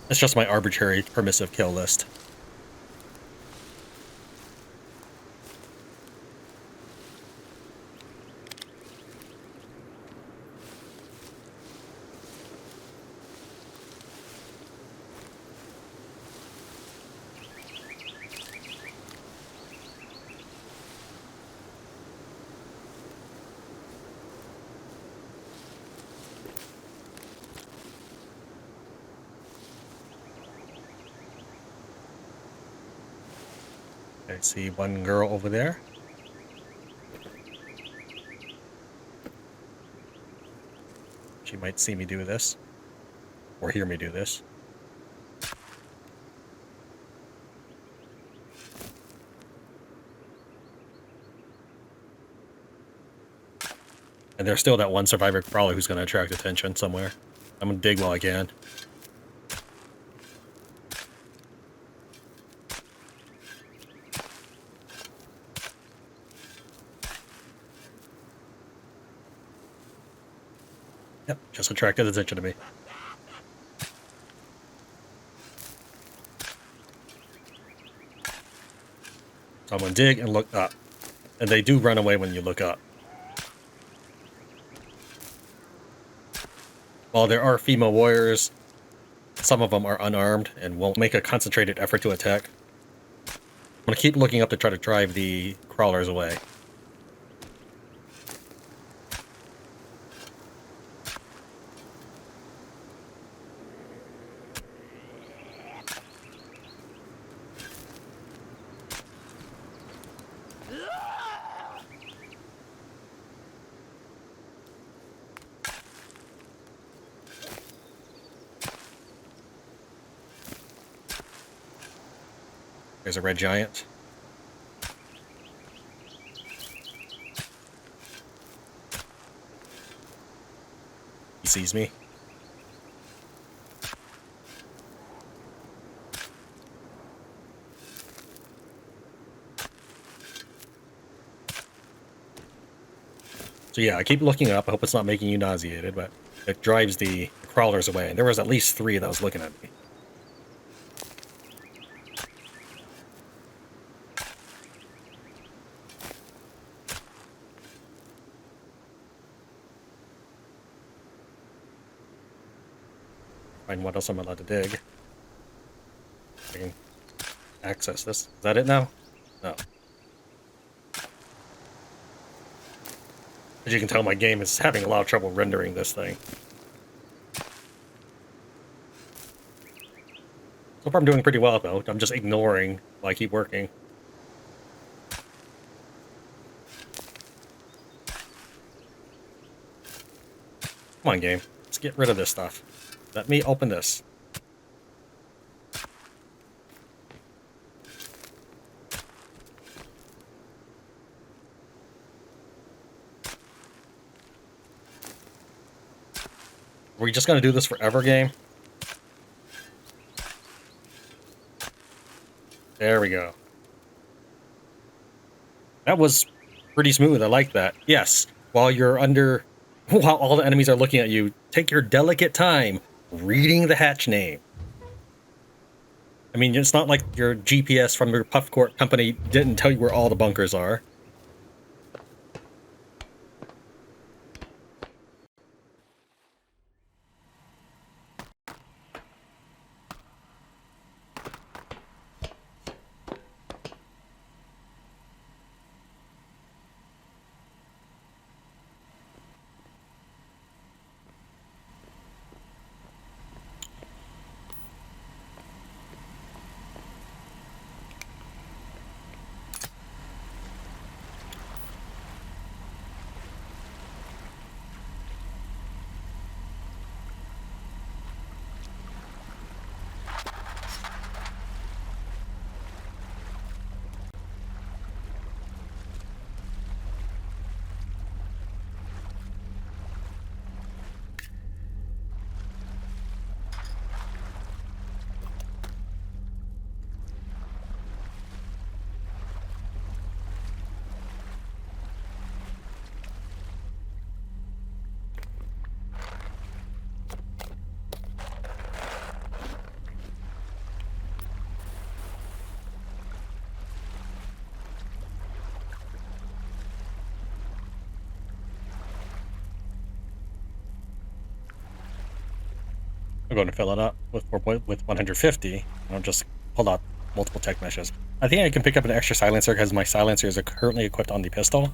It's just my arbitrary permissive kill list. I see one girl over there. She might see me do this, or hear me do this. And there's still that one survivor crawler who's going to attract attention somewhere. I'm going to dig while I can. Yep, just attracted attention to me. So I'm going to dig and look up. And they do run away when you look up. While there are female warriors, some of them are unarmed and won't make a concentrated effort to attack. I'm going to keep looking up to try to drive the crawlers away. There's a red giant. He sees me. So yeah, I keep looking up. I hope it's not making you nauseated, but it drives the crawlers away. And there was at least 3 that was looking at me. Find what else I'm allowed to dig. I can access this. Is that it now? No. As you can tell, my game is having a lot of trouble rendering this thing. So far I'm doing pretty well, though. I'm just ignoring while I keep working. Come on, game. Let's get rid of this stuff. Let me open this. Are we just gonna do this forever, game? There we go. That was pretty smooth. I like that. Yes, while while all the enemies are looking at you, take your delicate time reading the hatch name. I mean, it's not like your GPS from your puff court company didn't tell you where all the bunkers are. I'm going to fill it up with 150, and I'll just pull out multiple tech meshes. I think I can pick up an extra silencer because my silencer is currently equipped on the pistol.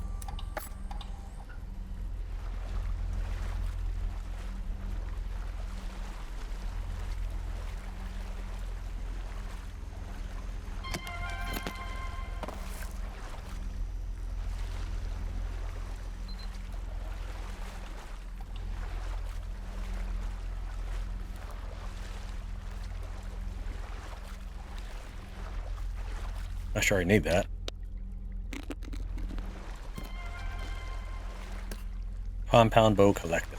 Not sure I need that. Compound bow collected.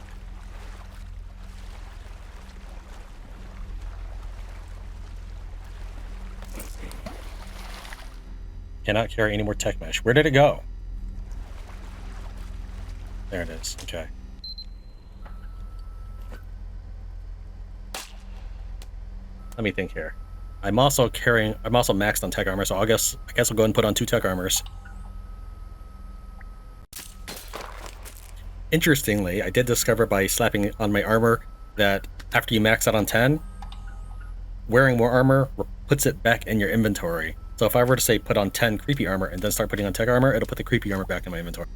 Cannot carry any more tech mesh. Where did it go? There it is. Okay. Let me think here. I'm also maxed on tech armor, so I guess I'll go ahead and put on 2 tech armors. Interestingly, I did discover by slapping on my armor that after you max out on 10, wearing more armor puts it back in your inventory. So if I were to say put on 10 creepy armor and then start putting on tech armor, it'll put the creepy armor back in my inventory.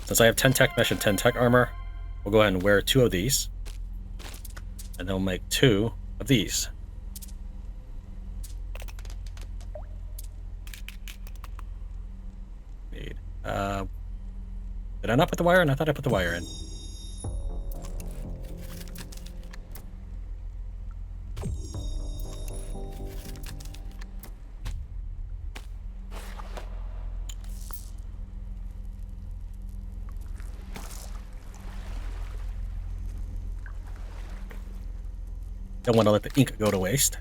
Since I have 10 tech mesh and 10 tech armor, we'll go ahead and wear 2 of these. And then we'll make 2 of these. Did I not put the wire in? I thought I put the wire in. Don't want to let the ink go to waste.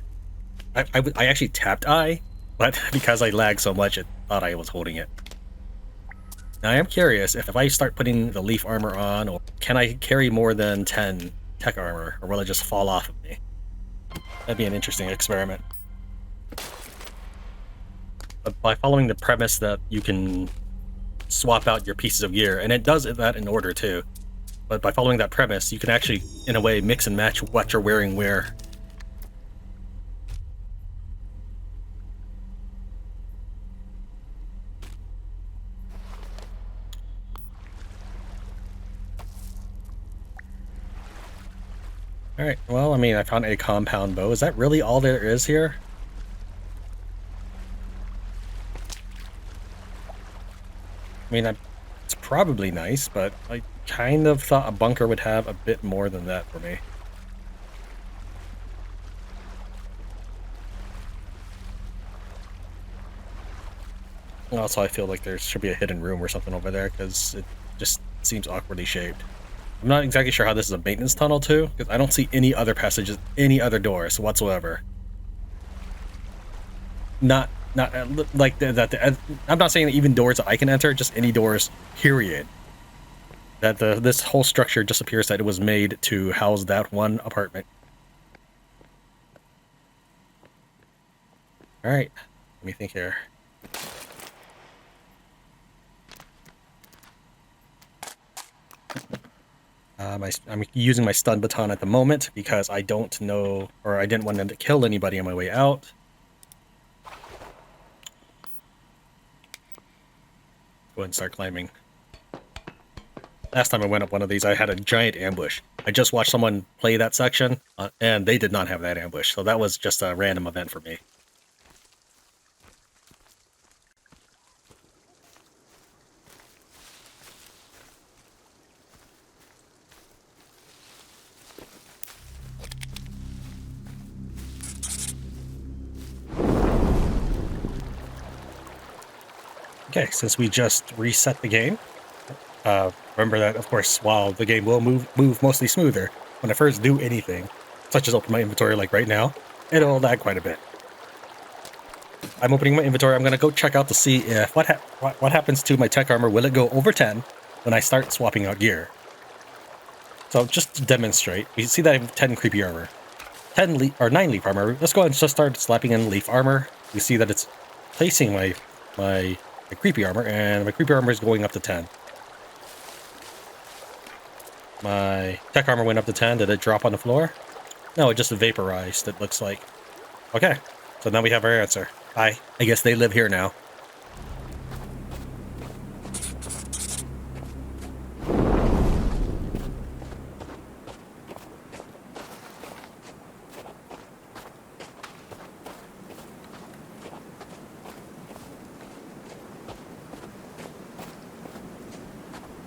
I actually tapped I, but because I lagged so much, it thought I was holding it. Now I am curious if I start putting the leaf armor on, or can I carry more than 10 tech armor, or will it just fall off of me? That'd be an interesting experiment. But by following the premise that you can swap out your pieces of gear, and it does that in order too, but by following that premise, you can actually, in a way, mix and match what you're wearing where. Alright, well, I mean, I found a compound bow. Is that really all there is here? I mean, it's probably nice, but I kind of thought a bunker would have a bit more than that for me. Also, I feel like there should be a hidden room or something over there, because it just seems awkwardly shaped. I'm not exactly sure how this is a maintenance tunnel too, because I don't see any other passages, any other doors whatsoever. Not like that. I'm not saying that even doors that I can enter, just any doors, period. That this whole structure just appears that it was made to house that one apartment. All right, let me think here. I'm using my stun baton at the moment because I don't know, or I didn't want them to kill anybody on my way out. Go ahead and start climbing. Last time I went up one of these, I had a giant ambush. I just watched someone play that section, and they did not have that ambush, so that was just a random event for me. Okay, since we just reset the game, remember that, of course, while the game will move mostly smoother, when I first do anything, such as open my inventory like right now, it'll lag quite a bit. I'm opening my inventory. I'm going to go check out to see if what happens to my tech armor. Will it go over 10 when I start swapping out gear? So just to demonstrate, you see that I have 10 creepy armor. 9 leaf armor. Let's go ahead and just start slapping in leaf armor. You see that it's placing my creepy armor, and my creepy armor is going up to 10. My tech armor went up to 10. Did it drop on the floor? No, it just vaporized, it looks like. Okay, so now we have our answer. I guess they live here now.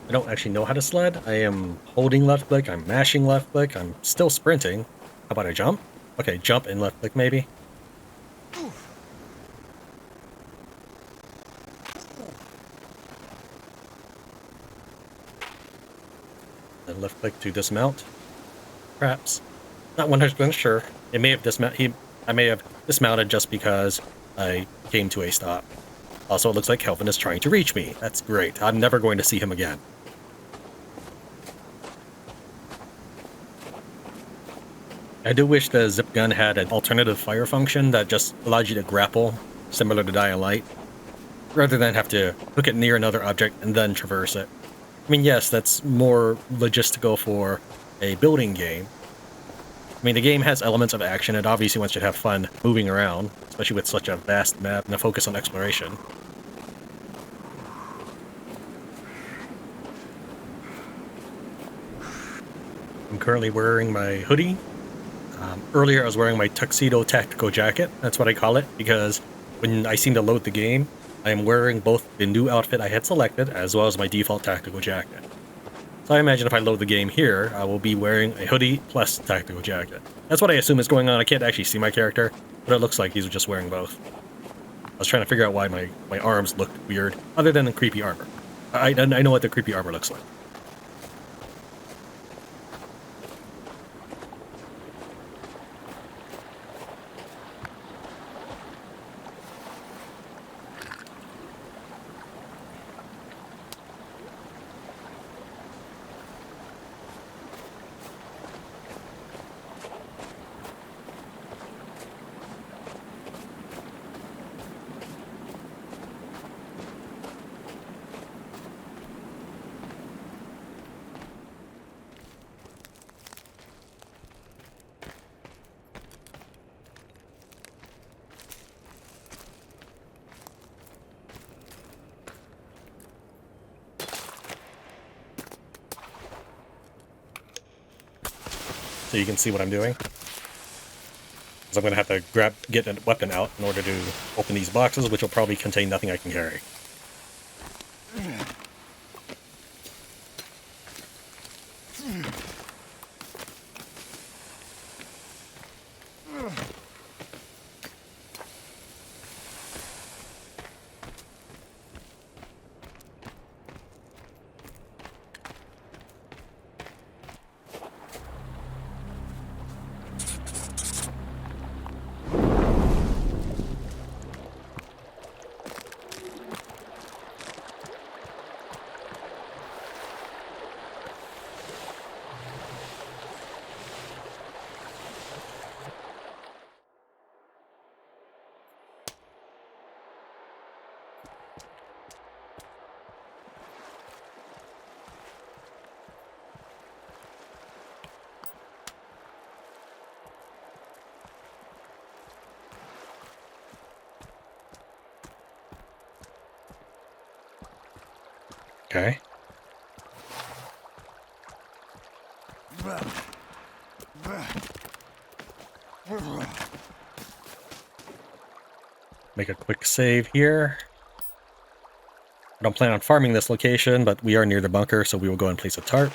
I don't actually know how to sled. I am holding left click, I'm mashing left click, I'm still sprinting. How about I jump? Okay, jump and left click maybe. And left click to dismount. Perhaps. Not 100% sure. It may have I may have dismounted just because I came to a stop. Also, it looks like Kelvin is trying to reach me. That's great. I'm never going to see him again. I do wish the zip gun had an alternative fire function that just allowed you to grapple, similar to Dying Light, rather than have to hook it near another object and then traverse it. I mean, yes, that's more logistical for a building game. I mean, the game has elements of action, and obviously wants you to have fun moving around, especially with such a vast map and a focus on exploration. I'm currently wearing my hoodie. Earlier I was wearing my tuxedo tactical jacket. That's what I call it, because when I seem to load the game, I am wearing both the new outfit I had selected, as well as my default tactical jacket. So I imagine if I load the game here, I will be wearing a hoodie plus tactical jacket. That's what I assume is going on. I can't actually see my character, but it looks like he's just wearing both. I was trying to figure out why my arms looked weird, other than the creepy armor. I know what the creepy armor looks like. So you can see what I'm doing. Because I'm going to have to get a weapon out in order to open these boxes, which will probably contain nothing I can carry. Okay. Make a quick save here. I don't plan on farming this location, but we are near the bunker, so we will go and place a tarp.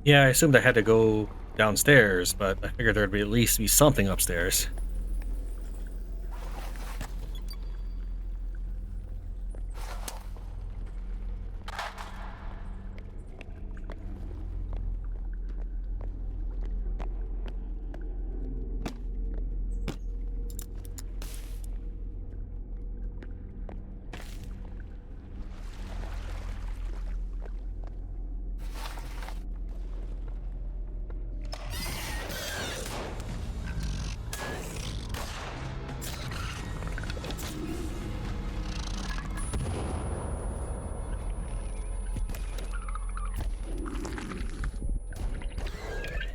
Yeah, I assumed I had to go downstairs, but I figured there'd be at least be something upstairs.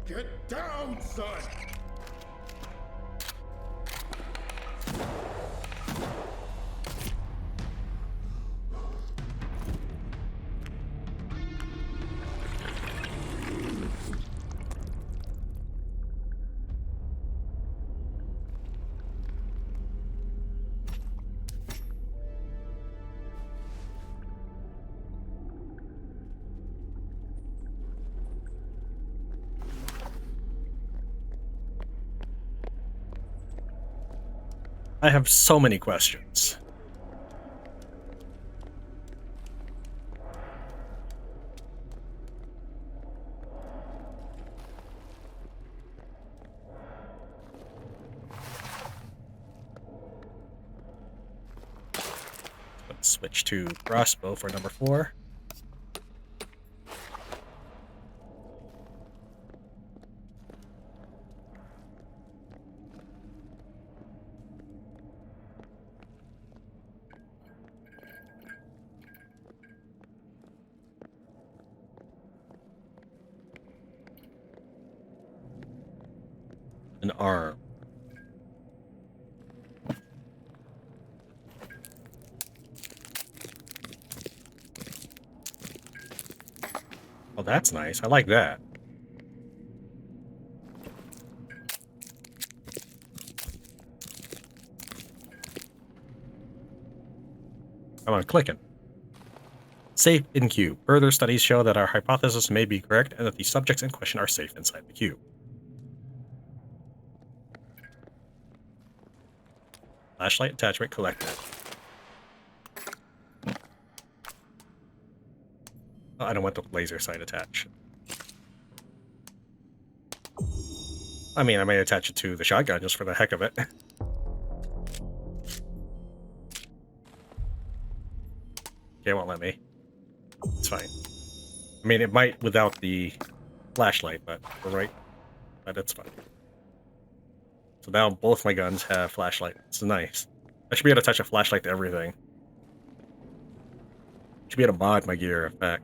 Get down, son! I have so many questions. Let's switch to crossbow for number 4. An arm. Oh, that's nice. I like that. Come on, clicking. Safe in cube. Further studies show that our hypothesis may be correct and that the subjects in question are safe inside the cube. Flashlight attachment collected. Oh, I don't want the laser sight attached. I mean, I may attach it to the shotgun just for the heck of it. Okay, it won't let me. It's fine. I mean, it might without the flashlight, but we're right. But it's fine. So now both my guns have flashlight. It's nice. I should be able to attach a flashlight to everything. Should be able to mod my gear, in fact.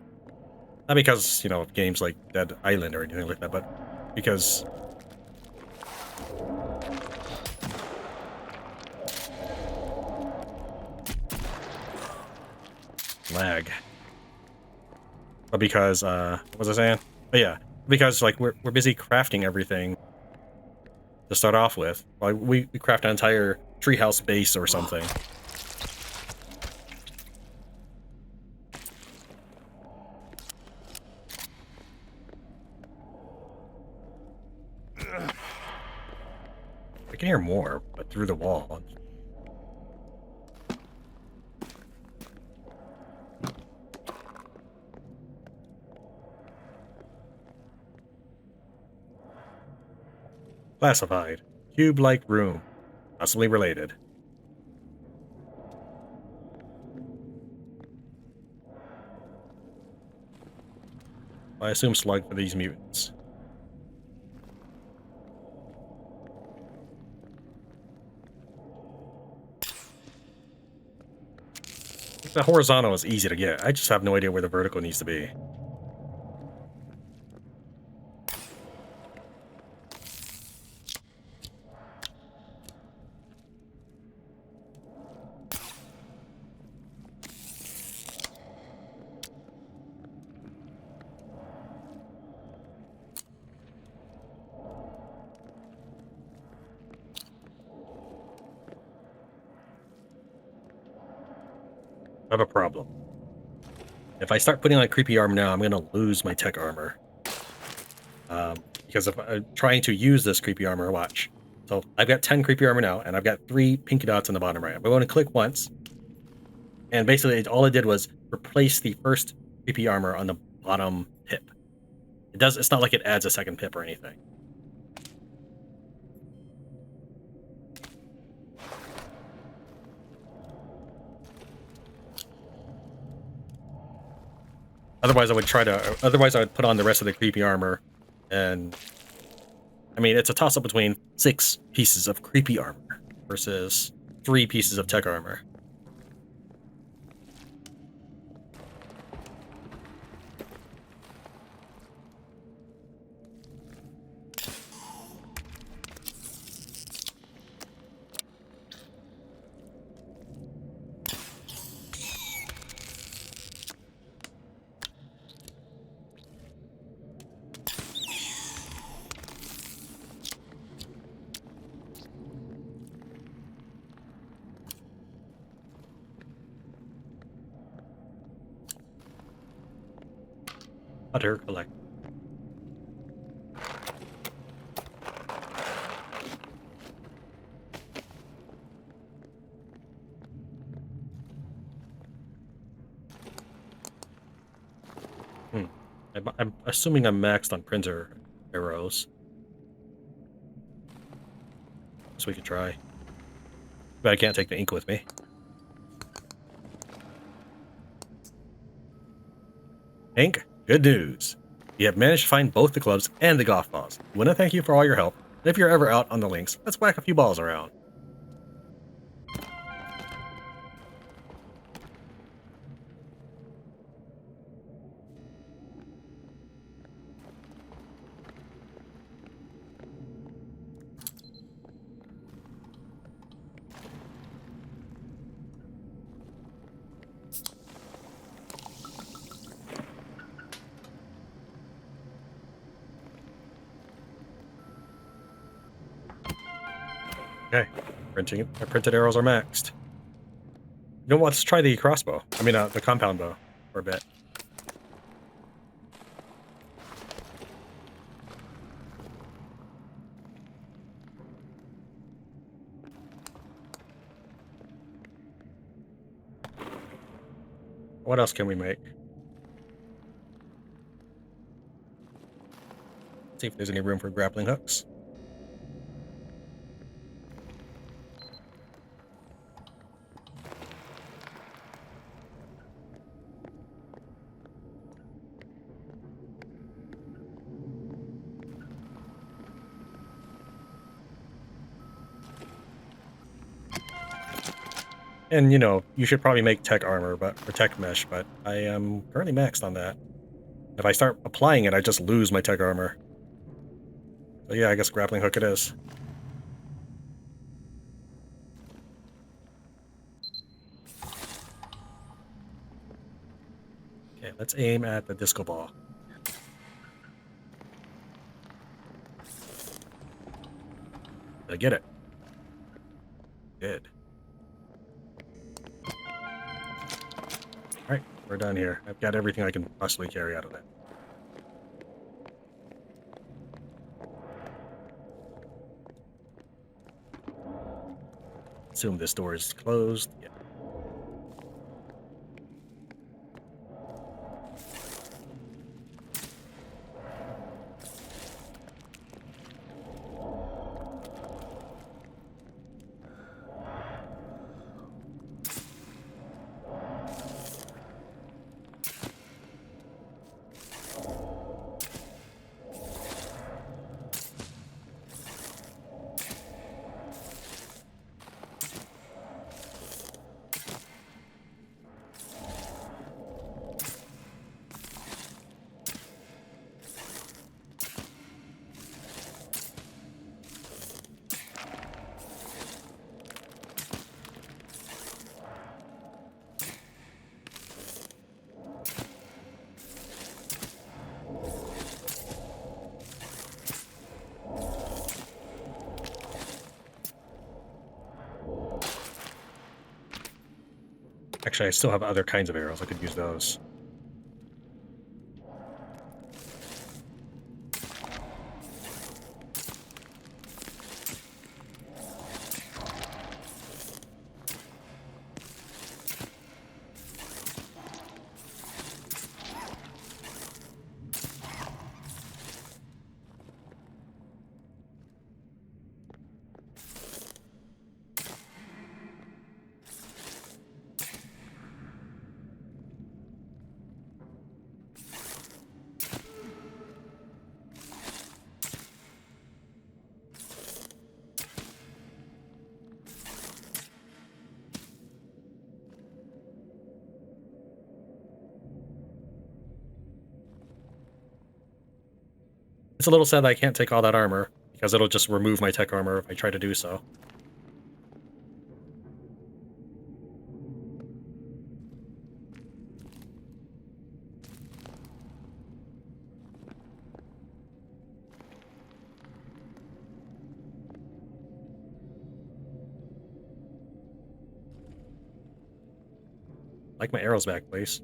Not because, you know, of games like Dead Island or anything like that, but because... lag. But because, what was I saying? Oh yeah, because like we're busy crafting everything to start off with. Like we craft an entire treehouse base or something. I can hear more, but through the wall. Classified. Cube-like room. Possibly related. I assume slug for these mutants. The horizontal is easy to get. I just have no idea where the vertical needs to be. I have a problem. If I start putting on creepy armor now, I'm going to lose my tech armor. Because if I'm trying to use this creepy armor, watch. So I've got 10 creepy armor now, and I've got 3 pinky dots on the bottom right. I'm going to click once, and basically all it did was replace the first creepy armor on the bottom pip. It's not like it adds a second pip or anything. Otherwise, I would put on the rest of the creepy armor, and I mean, it's a toss-up between 6 pieces of creepy armor versus 3 pieces of tech armor. Utter collect. I'm assuming I'm maxed on printer arrows. So we could try. But I can't take the ink with me. Ink, good news. You have managed to find both the clubs and the golf balls. I want to thank you for all your help. And if you're ever out on the links, let's whack a few balls around. Okay, my printed arrows are maxed. You know what? Let's try the crossbow. I mean, the compound bow for a bit. What else can we make? See if there's any room for grappling hooks. And, you know, you should probably make tech armor, or tech mesh, but I am currently maxed on that. If I start applying it, I just lose my tech armor. So yeah, I guess grappling hook it is. Let's aim at the disco ball. Did I get it? Did. Alright, we're done here. I've got everything I can possibly carry out of that. Assume this door is closed. Yeah. Actually, I still have other kinds of arrows. I could use those. It's a little sad that I can't take all that armor, because it'll just remove my tech armor if I try to do so. Like my arrows back, please.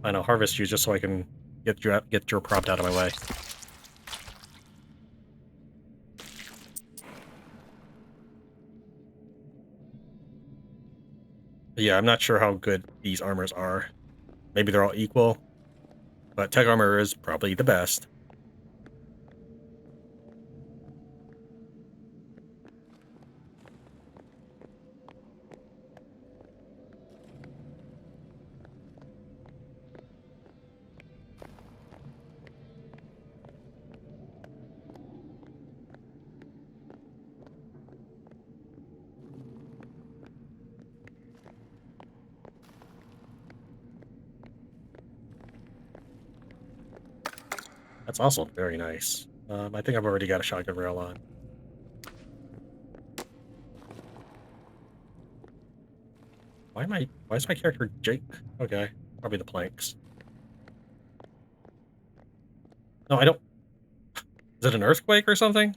Fine, I'll harvest you just so I can get your prompt out of my way. But yeah, I'm not sure how good these armors are. Maybe they're all equal, but tech armor is probably the best. That's also very nice. I think I've already got a shotgun rail on. Why is my character Jake? Okay, probably the planks. No, I don't. Is it an earthquake or something?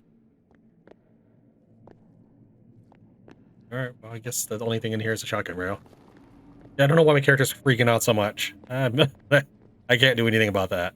Alright, well, I guess the only thing in here is a shotgun rail. Yeah, I don't know why my character's freaking out so much. I can't do anything about that.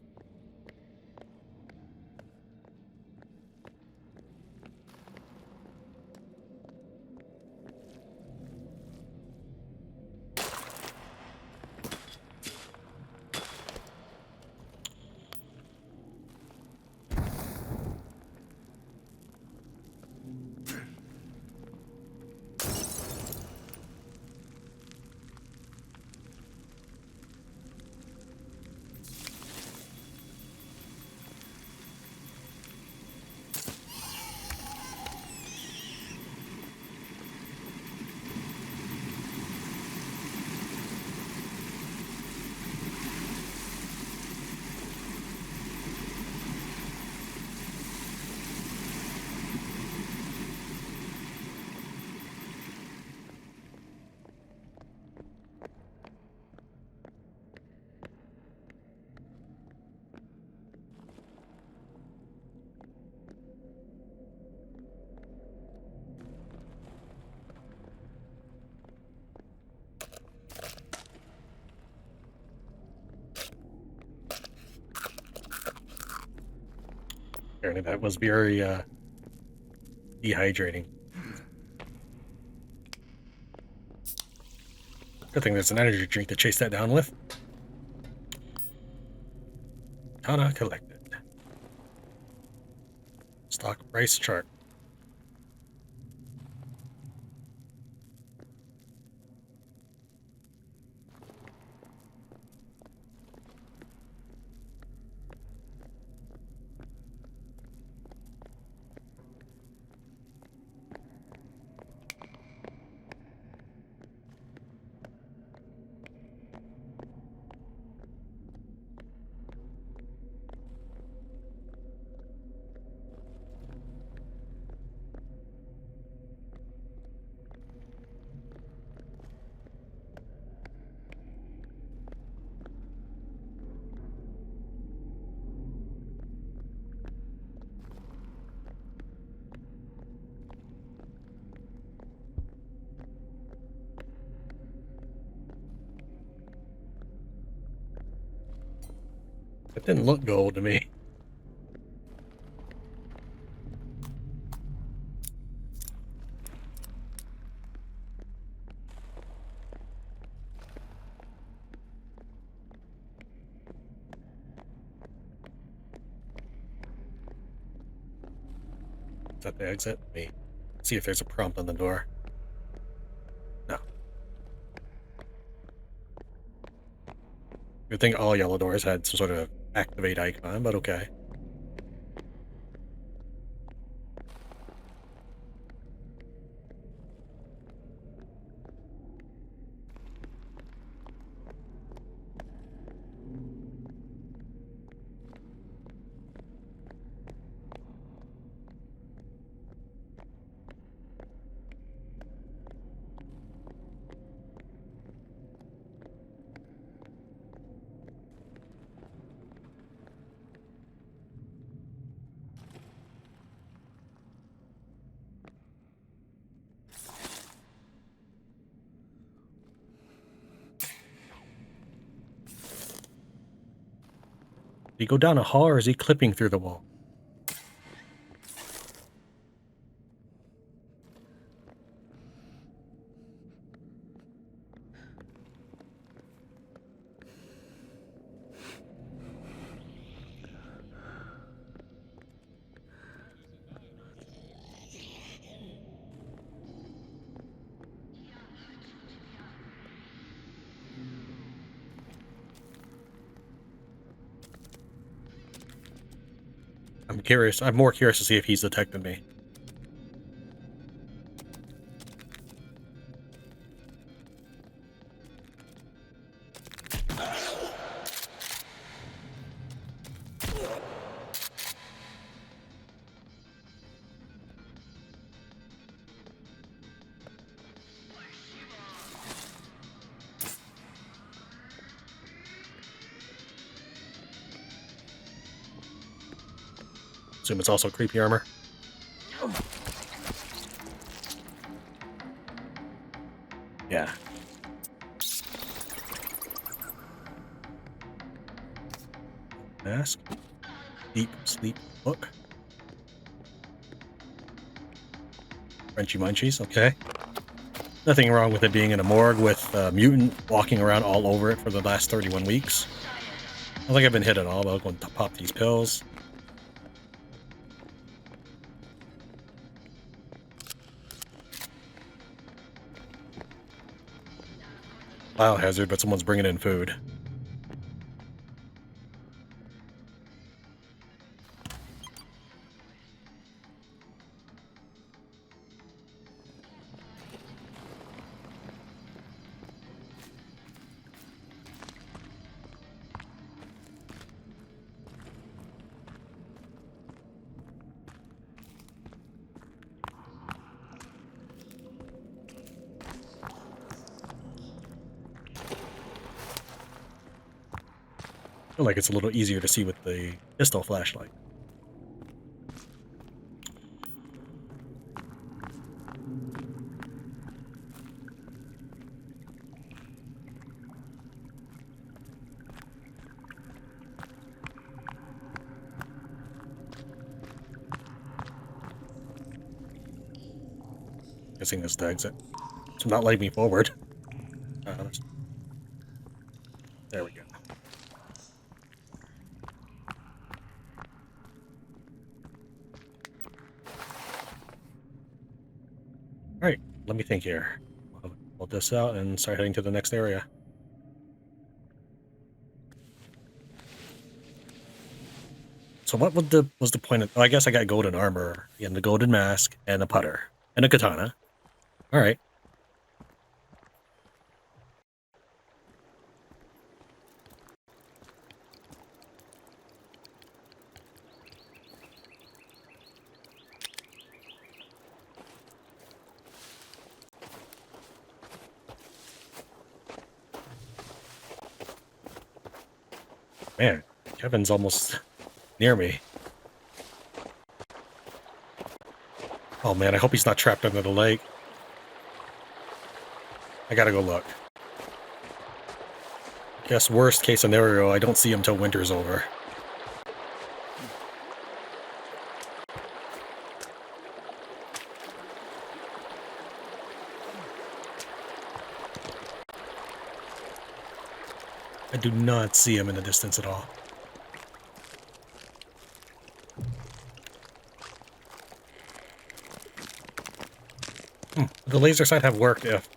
Apparently that was very dehydrating. Good thing there's an energy drink to chase that down with. Katana collected. Stock price chart. It didn't look gold to me. Is that the exit? Let me see if there's a prompt on the door. No. You'd think all yellow doors had some sort of activate icon, but okay. Did he go down a hall or is he clipping through the wall? I'm curious. I'm more curious to see if he's detected me. Assume it's also creepy armor. Yeah. Mask. Deep sleep book. Frenchy munchies, okay. Nothing wrong with it being in a morgue with a mutant walking around all over it for the last 31 weeks. I don't think I've been hit at all, but I'll go and pop these pills. Biohazard, but someone's bringing in food. I feel like it's a little easier to see with the pistol flashlight. Guessing this is the exit. It's not letting me forward. There we go. Alright, let me think here. I'll pull this out and start heading to the next area. So what was the point of... Oh, I guess I got golden armor, and the golden mask, and a putter, and a katana. Alright. Man, Kevin's almost near me. Oh man, I hope he's not trapped under the lake. I gotta go look. Guess worst case scenario, I don't see him till winter's over. I do not see him in the distance at all. The laser sight have worked if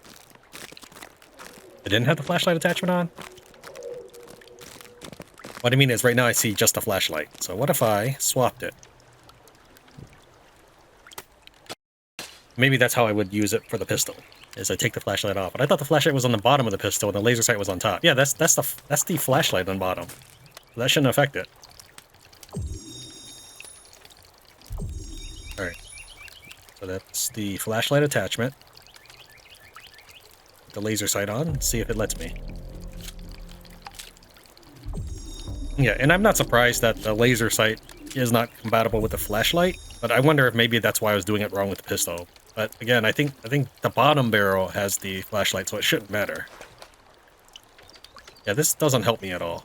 I didn't have the flashlight attachment on? What I mean is right now I see just the flashlight. So what if I swapped it? Maybe that's how I would use it for the pistol. Is I take the flashlight off. But I thought the flashlight was on the bottom of the pistol and the laser sight was on top. Yeah, that's the flashlight on bottom. So that shouldn't affect it. Alright. So that's the flashlight attachment. Put the laser sight on, see if it lets me. Yeah, and I'm not surprised that the laser sight is not compatible with the flashlight, but I wonder if maybe that's why I was doing it wrong with the pistol. But again, I think the bottom barrel has the flashlight, so it shouldn't matter. Yeah, this doesn't help me at all.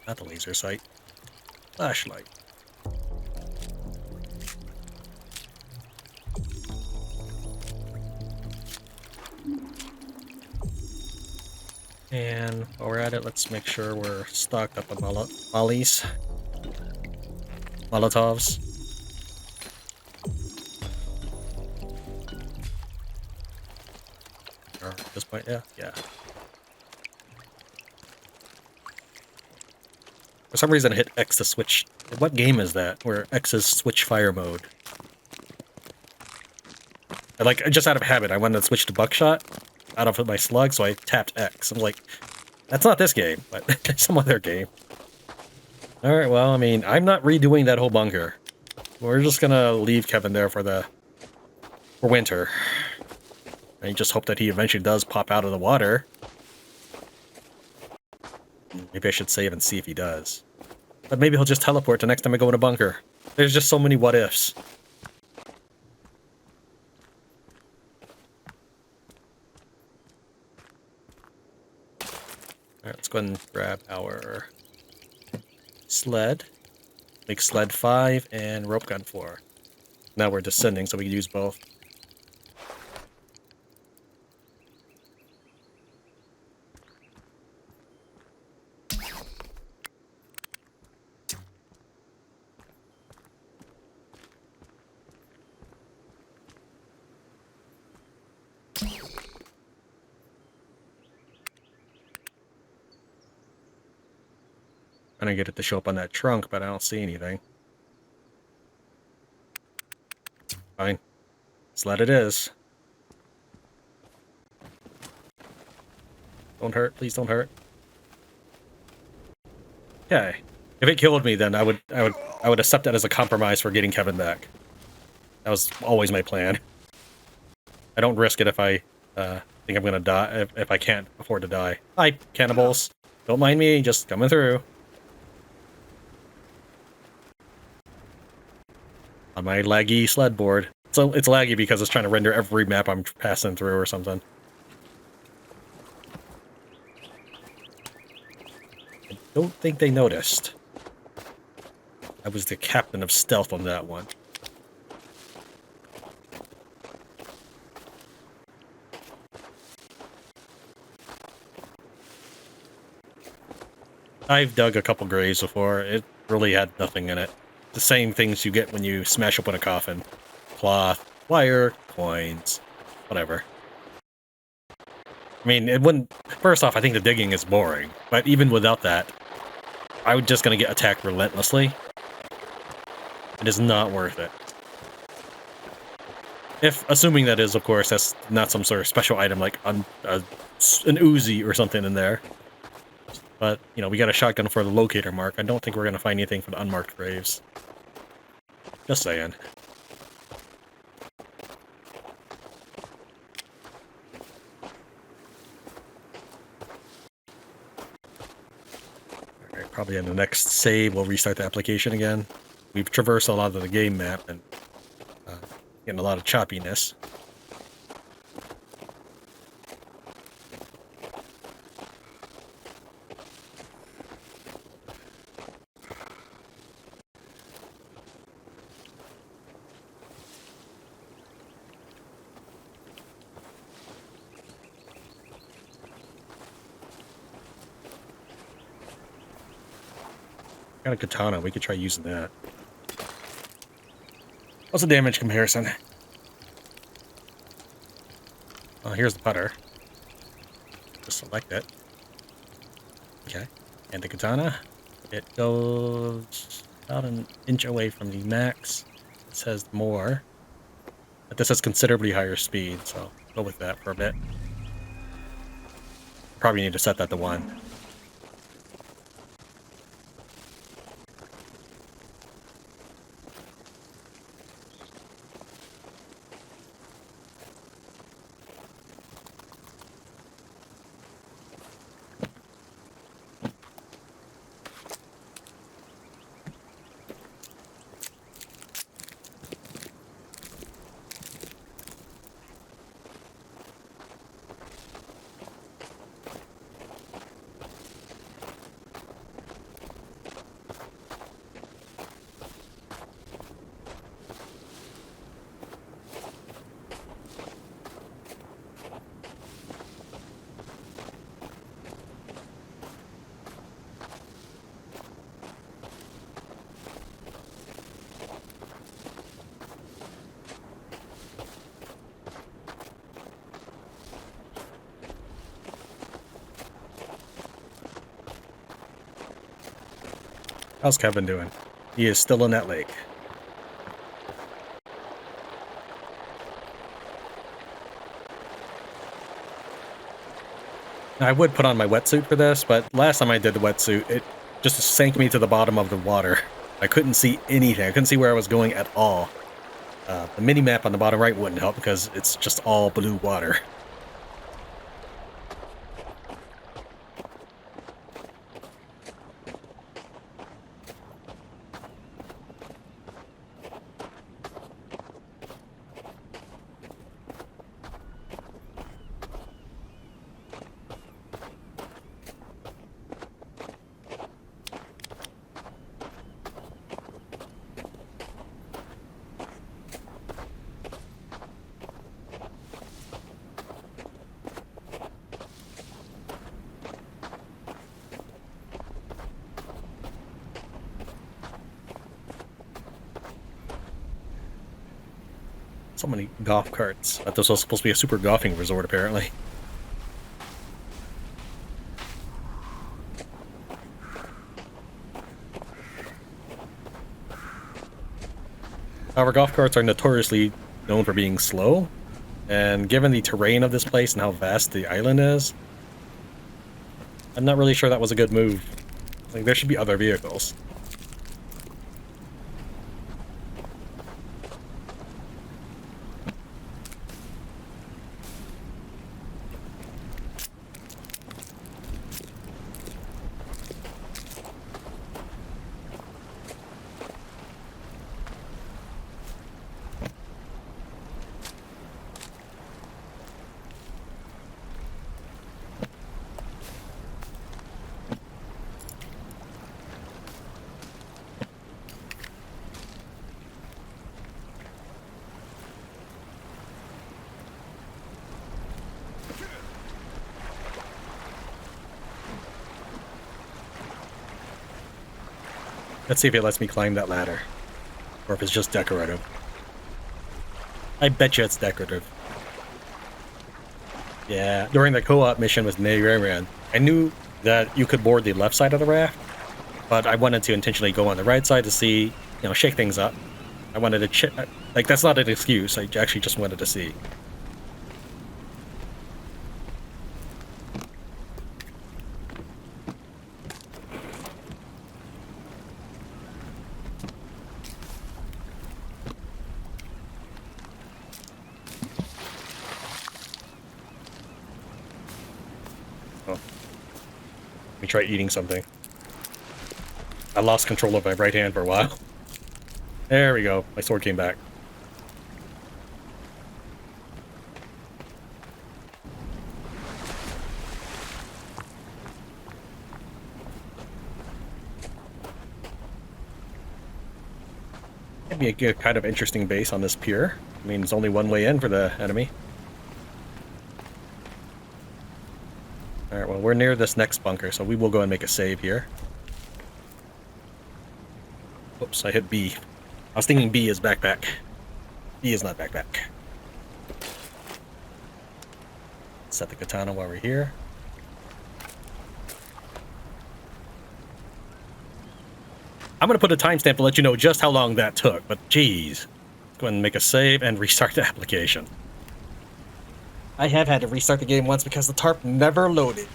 Not the laser sight. Flashlight. And while we're at it, let's make sure we're stocked up on mollies. Molotovs. Or at this point, yeah. For some reason I hit X to switch. What game is that? Where X is switch fire mode? Just out of habit, I wanted to switch to buckshot out of my slug, so I tapped X. I'm like, that's not this game, but some other game. Alright, well, I mean, I'm not redoing that whole bunker. We're just gonna leave Kevin there for winter. And just hope that he eventually does pop out of the water. Maybe I should save and see if he does. But maybe he'll just teleport the next time I go in a bunker. There's just so many what-ifs. Alright, let's go ahead and grab our sled. Make sled 5 and rope gun 4. Now we're descending, so we can use both. Trying to get it to show up on that trunk, but I don't see anything. Fine. Sled it is. Don't hurt, please don't hurt. Okay. If it killed me, then I would accept that as a compromise for getting Kevin back. That was always my plan. I don't risk it if I think I'm gonna die, if I can't afford to die. Hi, cannibals. Don't mind me, just coming through. On my laggy sled board. So it's laggy because it's trying to render every map I'm passing through or something. don't think they noticed. I was the captain of stealth on that one. I've dug a couple graves before. It really had nothing in it. The same things you get when you smash open a coffin. Cloth, wire, coins, whatever. I mean, it wouldn't... First off, I think the digging is boring. But even without that, I'm just gonna get attacked relentlessly. It is not worth it. Assuming that is, of course, that's not some sort of special item like an Uzi or something in there. But, you know, we got a shotgun for the locator mark. I don't think we're going to find anything for the unmarked graves. Just saying. Alright, probably in the next save, we'll restart the application again. We've traversed a lot of the game map and getting a lot of choppiness. Got a katana, we could try using that. What's the damage comparison? Oh, here's the putter. Just select it. Okay. And the katana. It goes about an inch away from the max. It says more. But this has considerably higher speed, so go with that for a bit. Probably need to set that to 1. How's Kevin doing? He is still in that lake. I would put on my wetsuit for this, but last time I did the wetsuit, it just sank me to the bottom of the water. I couldn't see anything. I couldn't see where I was going at all. The mini-map on the bottom right wouldn't help because it's just all blue water. So many golf carts. But this was supposed to be a super golfing resort, apparently. However, golf carts are notoriously known for being slow, and given the terrain of this place and how vast the island is, I'm not really sure that was a good move. Like, there should be other vehicles. Let's see if it lets me climb that ladder. Or if it's just decorative. I bet you it's decorative. Yeah, during the co-op mission with Nayran, I knew that you could board the left side of the raft, but I wanted to intentionally go on the right side to see, shake things up. I wanted to check, like, that's not an excuse, I actually just wanted to see. Let me try eating something. I lost control of my right hand for a while. There we go. My sword came back. It'd be a good, kind of interesting base on this pier. I mean, there's only one way in for the enemy. Alright, well, we're near this next bunker, so we will go and make a save here. Oops, I hit B. I was thinking B is backpack. B is not backpack. Set the katana while we're here. I'm going to put a timestamp to let you know just how long that took, but geez. Let's go ahead and make a save and restart the application. I have had to restart the game once because the tarp never loaded.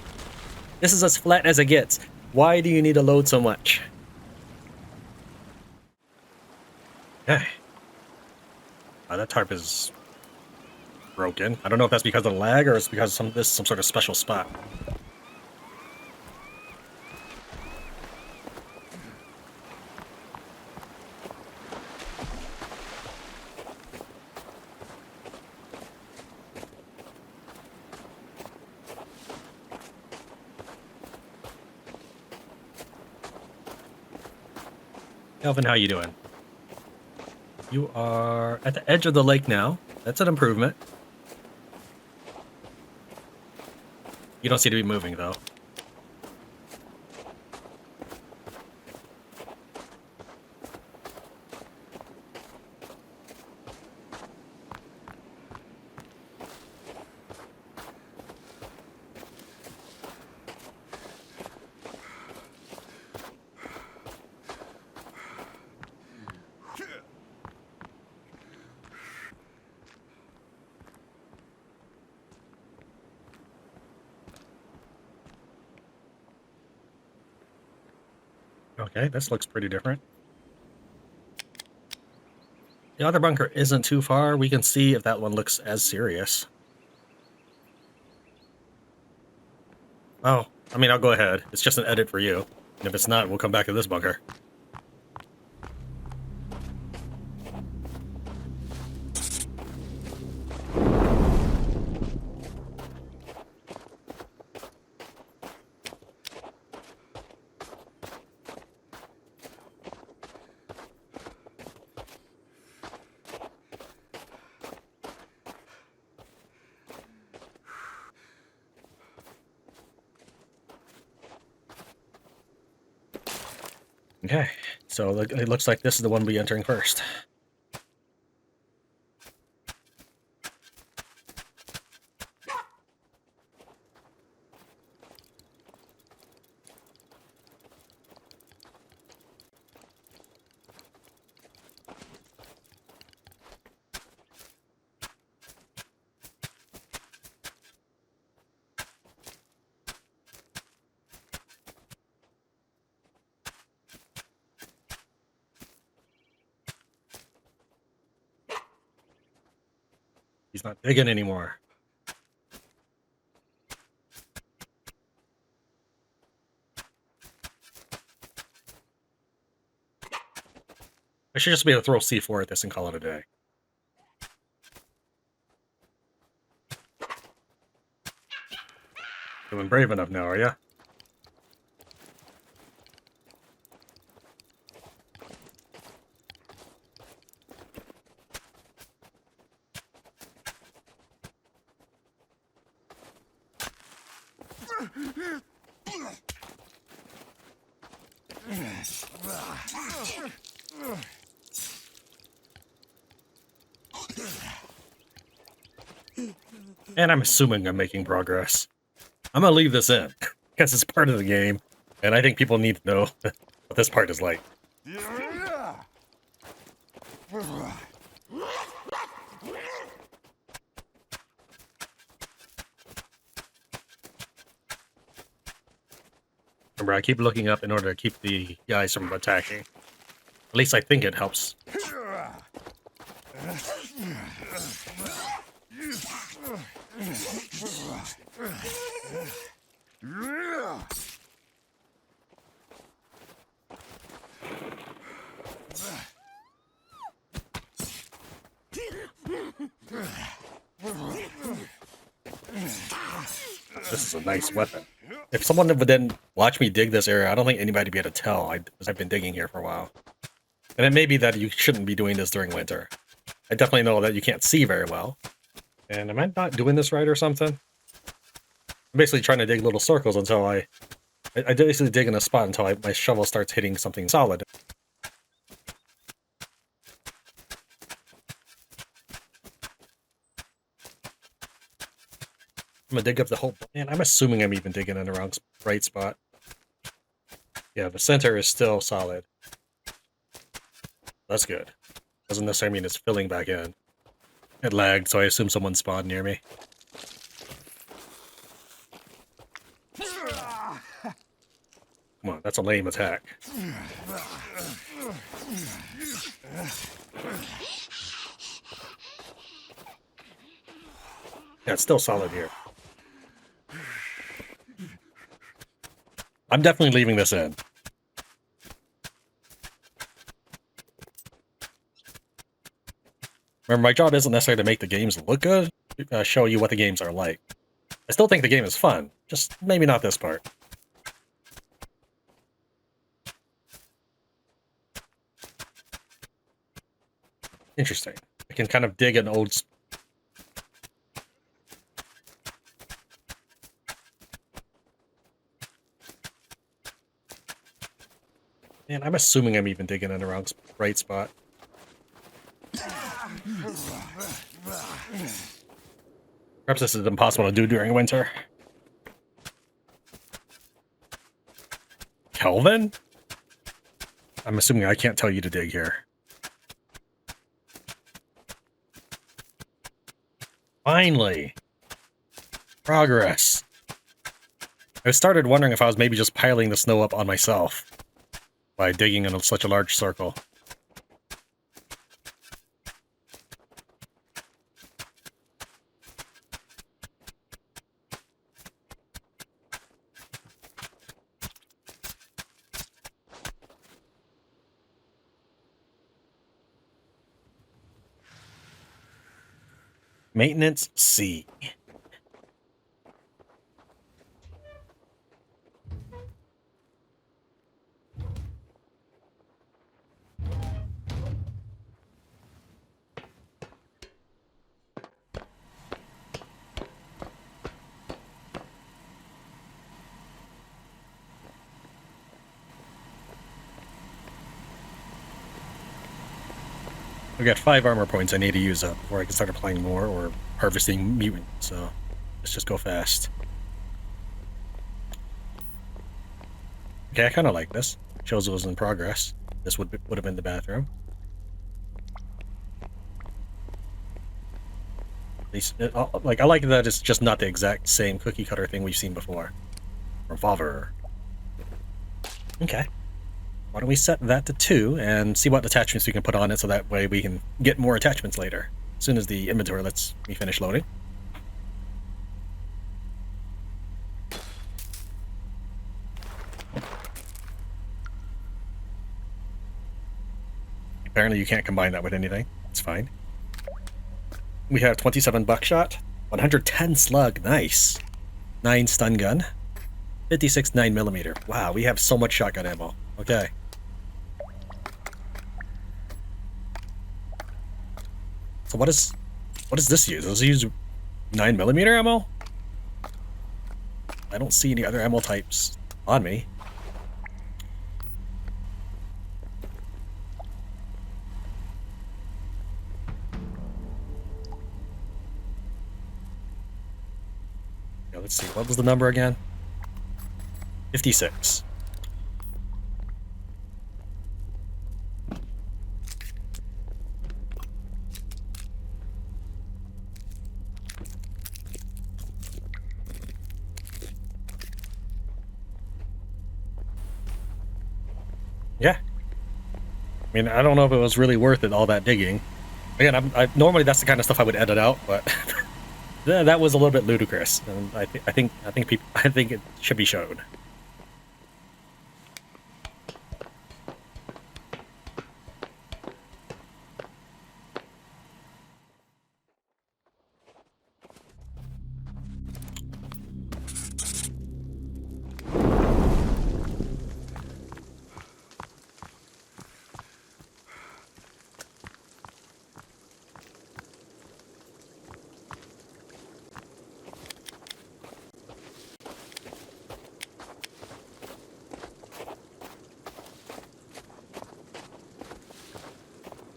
This is as flat as it gets. Why do you need to load so much? Okay. That tarp is broken. I don't know if that's because of the lag or it's because this is some sort of special spot. Elvin, how you doing? You are at the edge of the lake now. That's an improvement. You don't seem to be moving, though. Okay, this looks pretty different. The other bunker isn't too far. We can see if that one looks as serious. Oh, I mean, I'll go ahead. It's just an edit for you. And if it's not, we'll come back to this bunker. Okay, so it looks like this is the one we're entering first. He's not digging anymore. I should just be able to throw C4 at this and call it a day. Doing brave enough now, are ya? And I'm assuming I'm making progress. I'm gonna leave this in, because it's part of the game, and I think people need to know what this part is like. Remember, I keep looking up in order to keep the guys from attacking. At least I think it helps. This is a nice weapon. If someone would then watch me dig this area, I don't think anybody would be able to tell. I've been digging here for a while. And it may be that you shouldn't be doing this during winter. I definitely know that you can't see very well. And am I not doing this right or something? I'm basically trying to dig little circles until I basically dig in a spot until my shovel starts hitting something solid. I'm gonna dig up the whole... Man, I'm assuming I'm even digging in the wrong right spot. Yeah, the center is still solid. That's good. Doesn't necessarily mean it's filling back in. It lagged, so I assume someone spawned near me. Come on, that's a lame attack. Yeah, it's still solid here. I'm definitely leaving this in. Remember, my job isn't necessarily to make the games look good, show you what the games are like. I still think the game is fun, just maybe not this part. Interesting. I can kind of dig an old... Man, I'm assuming I'm even digging in the wrong right spot. Perhaps this is impossible to do during winter. Kelvin? I'm assuming I can't tell you to dig here. Finally! Progress. I started wondering if I was maybe just piling the snow up on myself by digging in such a large circle. Maintenance C. I've got 5 armor points I need to use up before I can start applying more or harvesting mutant, so let's just go fast. Okay, I kind of like this. Shows it was in progress. This would have been the bathroom. At least, I like that it's just not the exact same cookie cutter thing we've seen before. Revolver. Okay. Why don't we set that to 2 and see what attachments we can put on it so that way we can get more attachments later. As soon as the inventory lets me finish loading. Apparently you can't combine that with anything. It's fine. We have 27 buckshot, 110 slug, nice. 9 stun gun, 56 9mm. Wow, we have so much shotgun ammo. Okay. So what does this use? Does it use 9mm ammo? I don't see any other ammo types on me. Yeah, let's see. What was the number again? 56. Yeah. I mean, I don't know if it was really worth it, all that digging. Again, normally that's the kind of stuff I would edit out, but that was a little bit ludicrous, and I think it should be shown.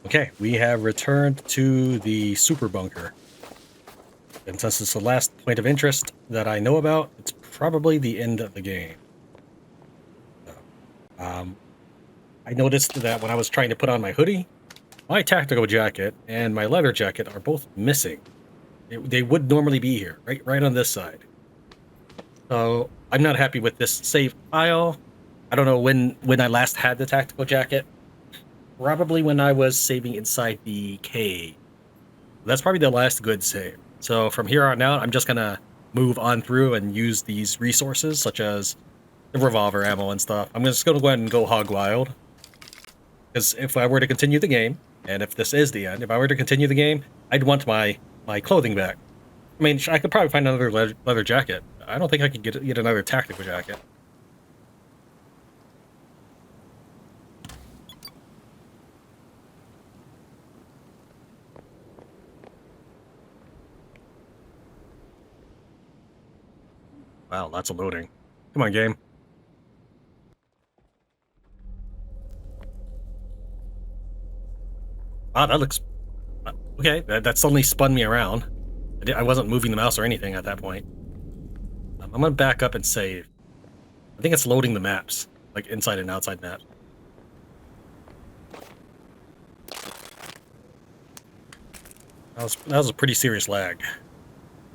Okay, we have returned to the super bunker. And since it's the last point of interest that I know about, it's probably the end of the game. I noticed that when I was trying to put on my hoodie, my tactical jacket and my leather jacket are both missing. They would normally be here, right on this side. So I'm not happy with this save file. I don't know when I last had the tactical jacket. Probably when I was saving inside the cave. That's probably the last good save. So from here on out, I'm just gonna move on through and use these resources, such as the revolver ammo and stuff. I'm just gonna go ahead and go hog wild. Because if I were to continue the game, and if this is the end, if I were to continue the game, I'd want my clothing back. I mean, I could probably find another leather jacket. I don't think I could get another tactical jacket. Wow, lots of loading. Come on, game. Wow, that looks... Okay, that suddenly spun me around. I wasn't moving the mouse or anything at that point. I'm gonna back up and save. I think it's loading the maps, like inside and outside maps. That was a pretty serious lag.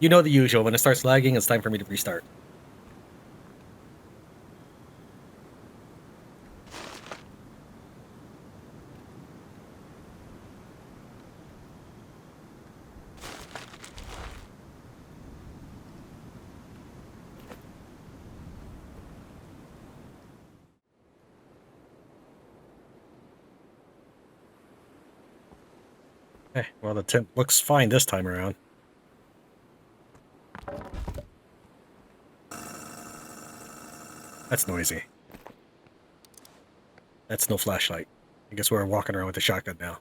You know the usual. When it starts lagging, it's time for me to restart. Okay, well, the tent looks fine this time around. That's noisy. That's no flashlight. I guess we're walking around with a shotgun now.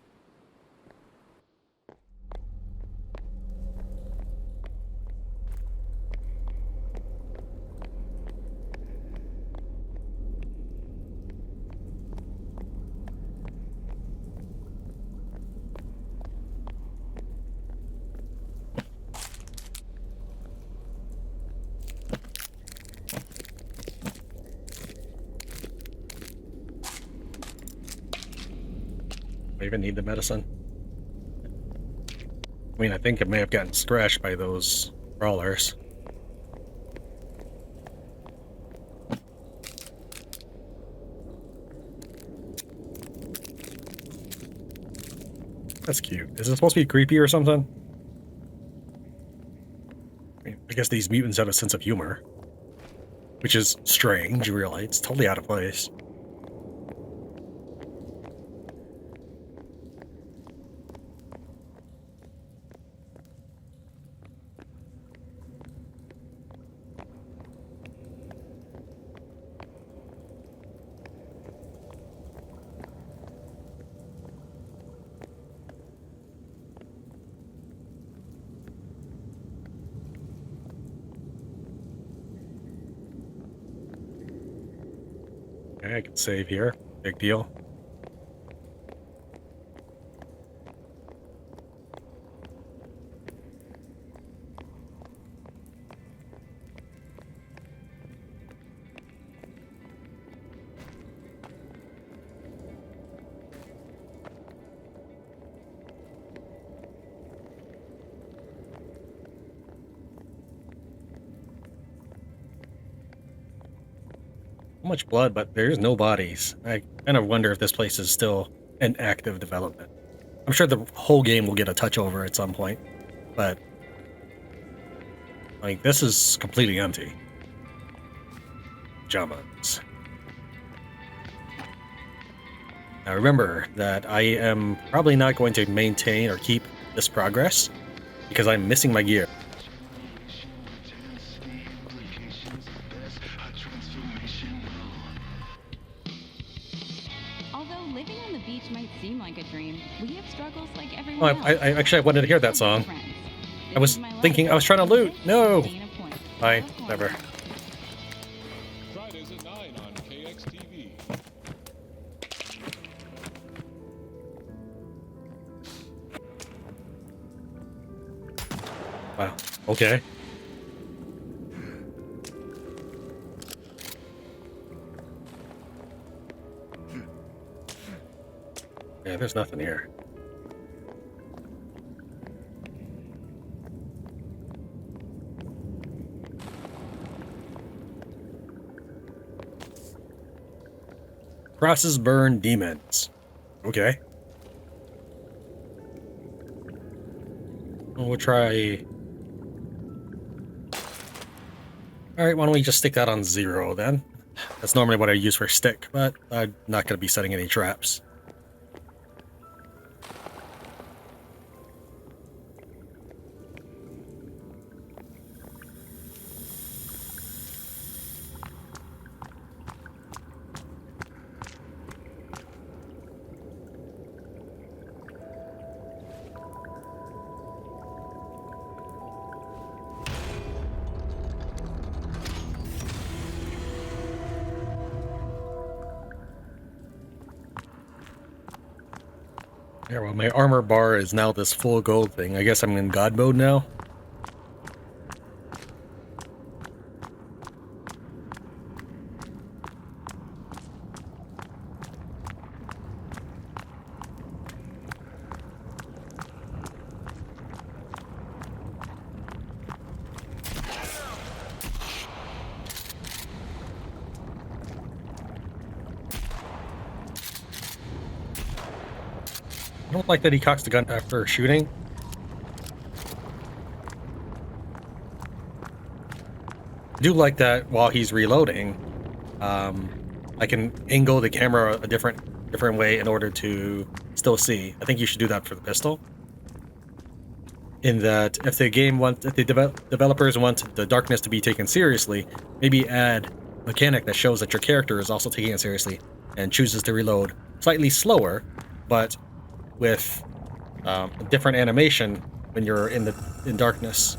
I even need the medicine. I mean, I think it may have gotten scratched by those crawlers. That's cute. Is it supposed to be creepy or something? I mean, I guess these mutants have a sense of humor. Which is strange, really. It's totally out of place. Okay, I can save here. Big deal. So much blood, but there's no bodies. I kind of wonder if this place is still in active development. I'm sure the whole game will get a touch over at some point, but like this is completely empty. Pajamas. Now remember that I am probably not going to maintain or keep this progress because I'm missing my gear. Although living on the beach might seem like a dream, we have struggles like Oh, everyone else. I actually wanted to hear that song. Friends. I was This is my thinking life. I was trying to loot. No. Dana Point. Fine, Love whatever. Corner. Fridays at 9 on KXTV. Wow. Okay. Yeah, there's nothing here. Crosses burn demons. Okay. We'll try. Alright, why don't we just stick that on 0 then? That's normally what I use for stick, but I'm not going to be setting any traps. Yeah, well, my armor bar is now this full gold thing. I guess I'm in God mode now. I don't like that he cocks the gun after shooting. I do like that while he's reloading, I can angle the camera a different way in order to still see. I think you should do that for the pistol. In that, if the developers want the darkness to be taken seriously, maybe add a mechanic that shows that your character is also taking it seriously and chooses to reload slightly slower, but with a different animation when you're in darkness.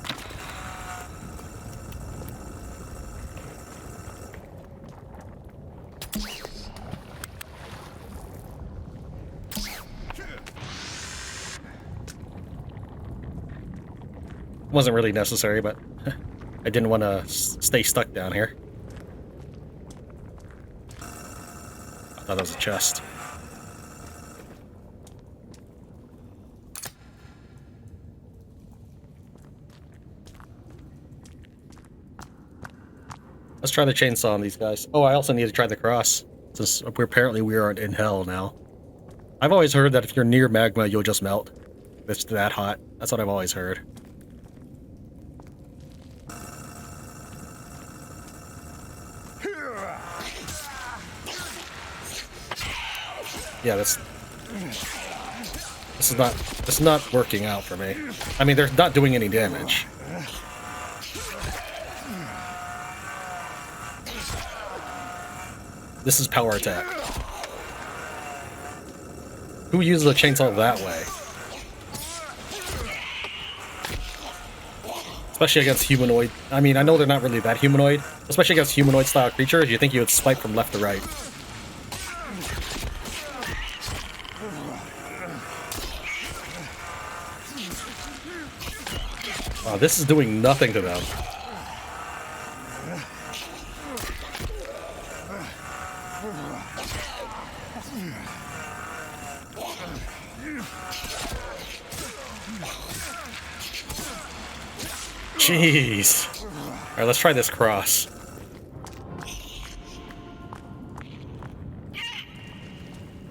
Wasn't really necessary, but I didn't want to stay stuck down here. I thought that was a chest. Let's try the chainsaw on these guys. Oh, I also need to try the cross, since apparently we are in hell now. I've always heard that if you're near magma, you'll just melt. It's that hot. That's what I've always heard. Yeah, this is not working out for me. I mean, they're not doing any damage. This is power attack. Who uses a chainsaw that way? Especially against humanoid. I mean, I know they're not really that humanoid. Especially against humanoid-style creatures, you think you would swipe from left to right. Wow, this is doing nothing to them. Jeez. Alright, let's try this cross.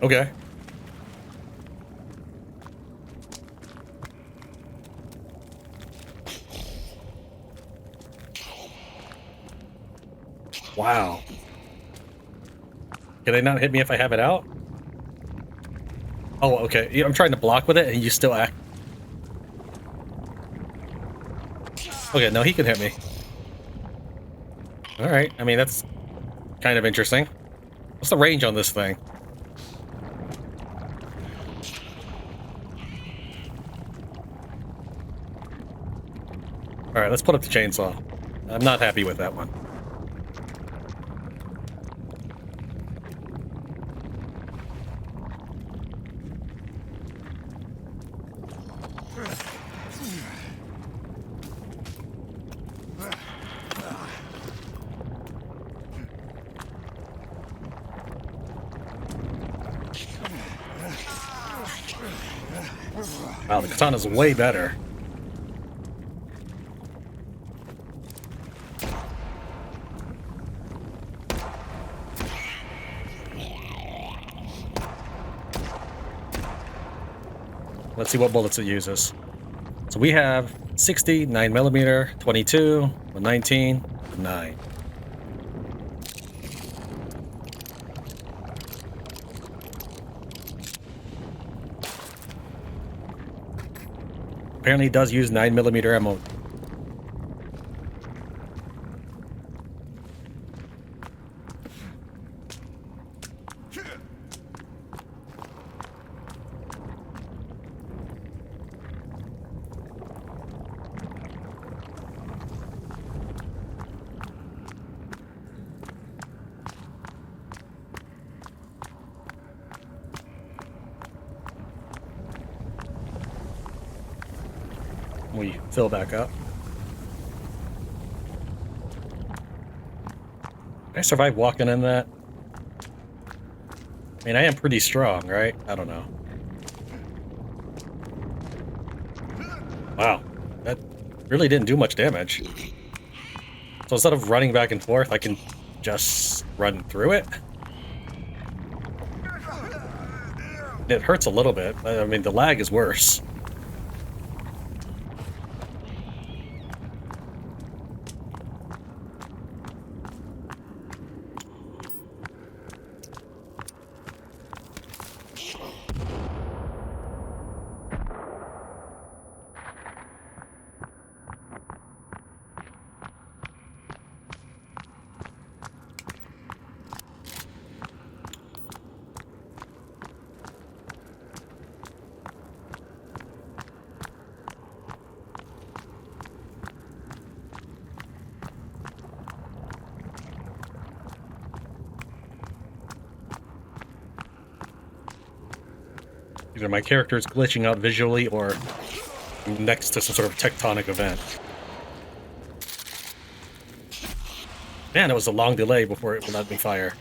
Okay. Wow. Can they not hit me if I have it out? Oh, okay. Yeah, I'm trying to block with it, and you still act. Okay, no, he can hit me. All right. I mean, that's kind of interesting. What's the range on this thing? All right, let's put up the chainsaw. I'm not happy with that one. Wow, the katana's way better. Let's see what bullets it uses. So we have 60, 9mm, 22, 119, 9. Apparently it does use 9mm ammo. We fill back up. Did I survive walking in that? I mean, I am pretty strong, right? I don't know. Wow, that really didn't do much damage. So instead of running back and forth, I can just run through it. It hurts a little bit. I mean, the lag is worse. Either my character is glitching out visually or next to some sort of tectonic event. Man, it was a long delay before it would let me fire.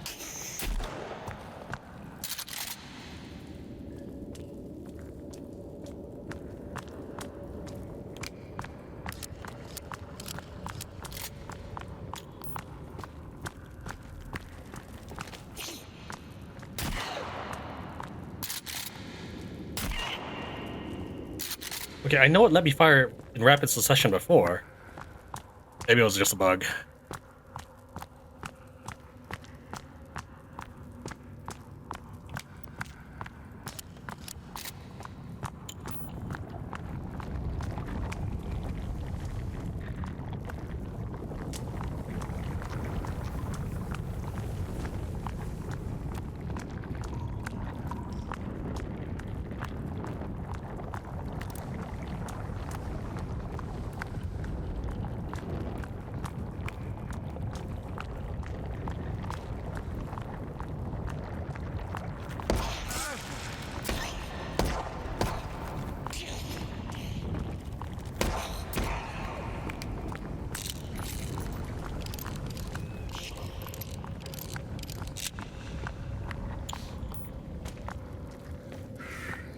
Okay, I know it let me fire in rapid succession before. Maybe it was just a bug.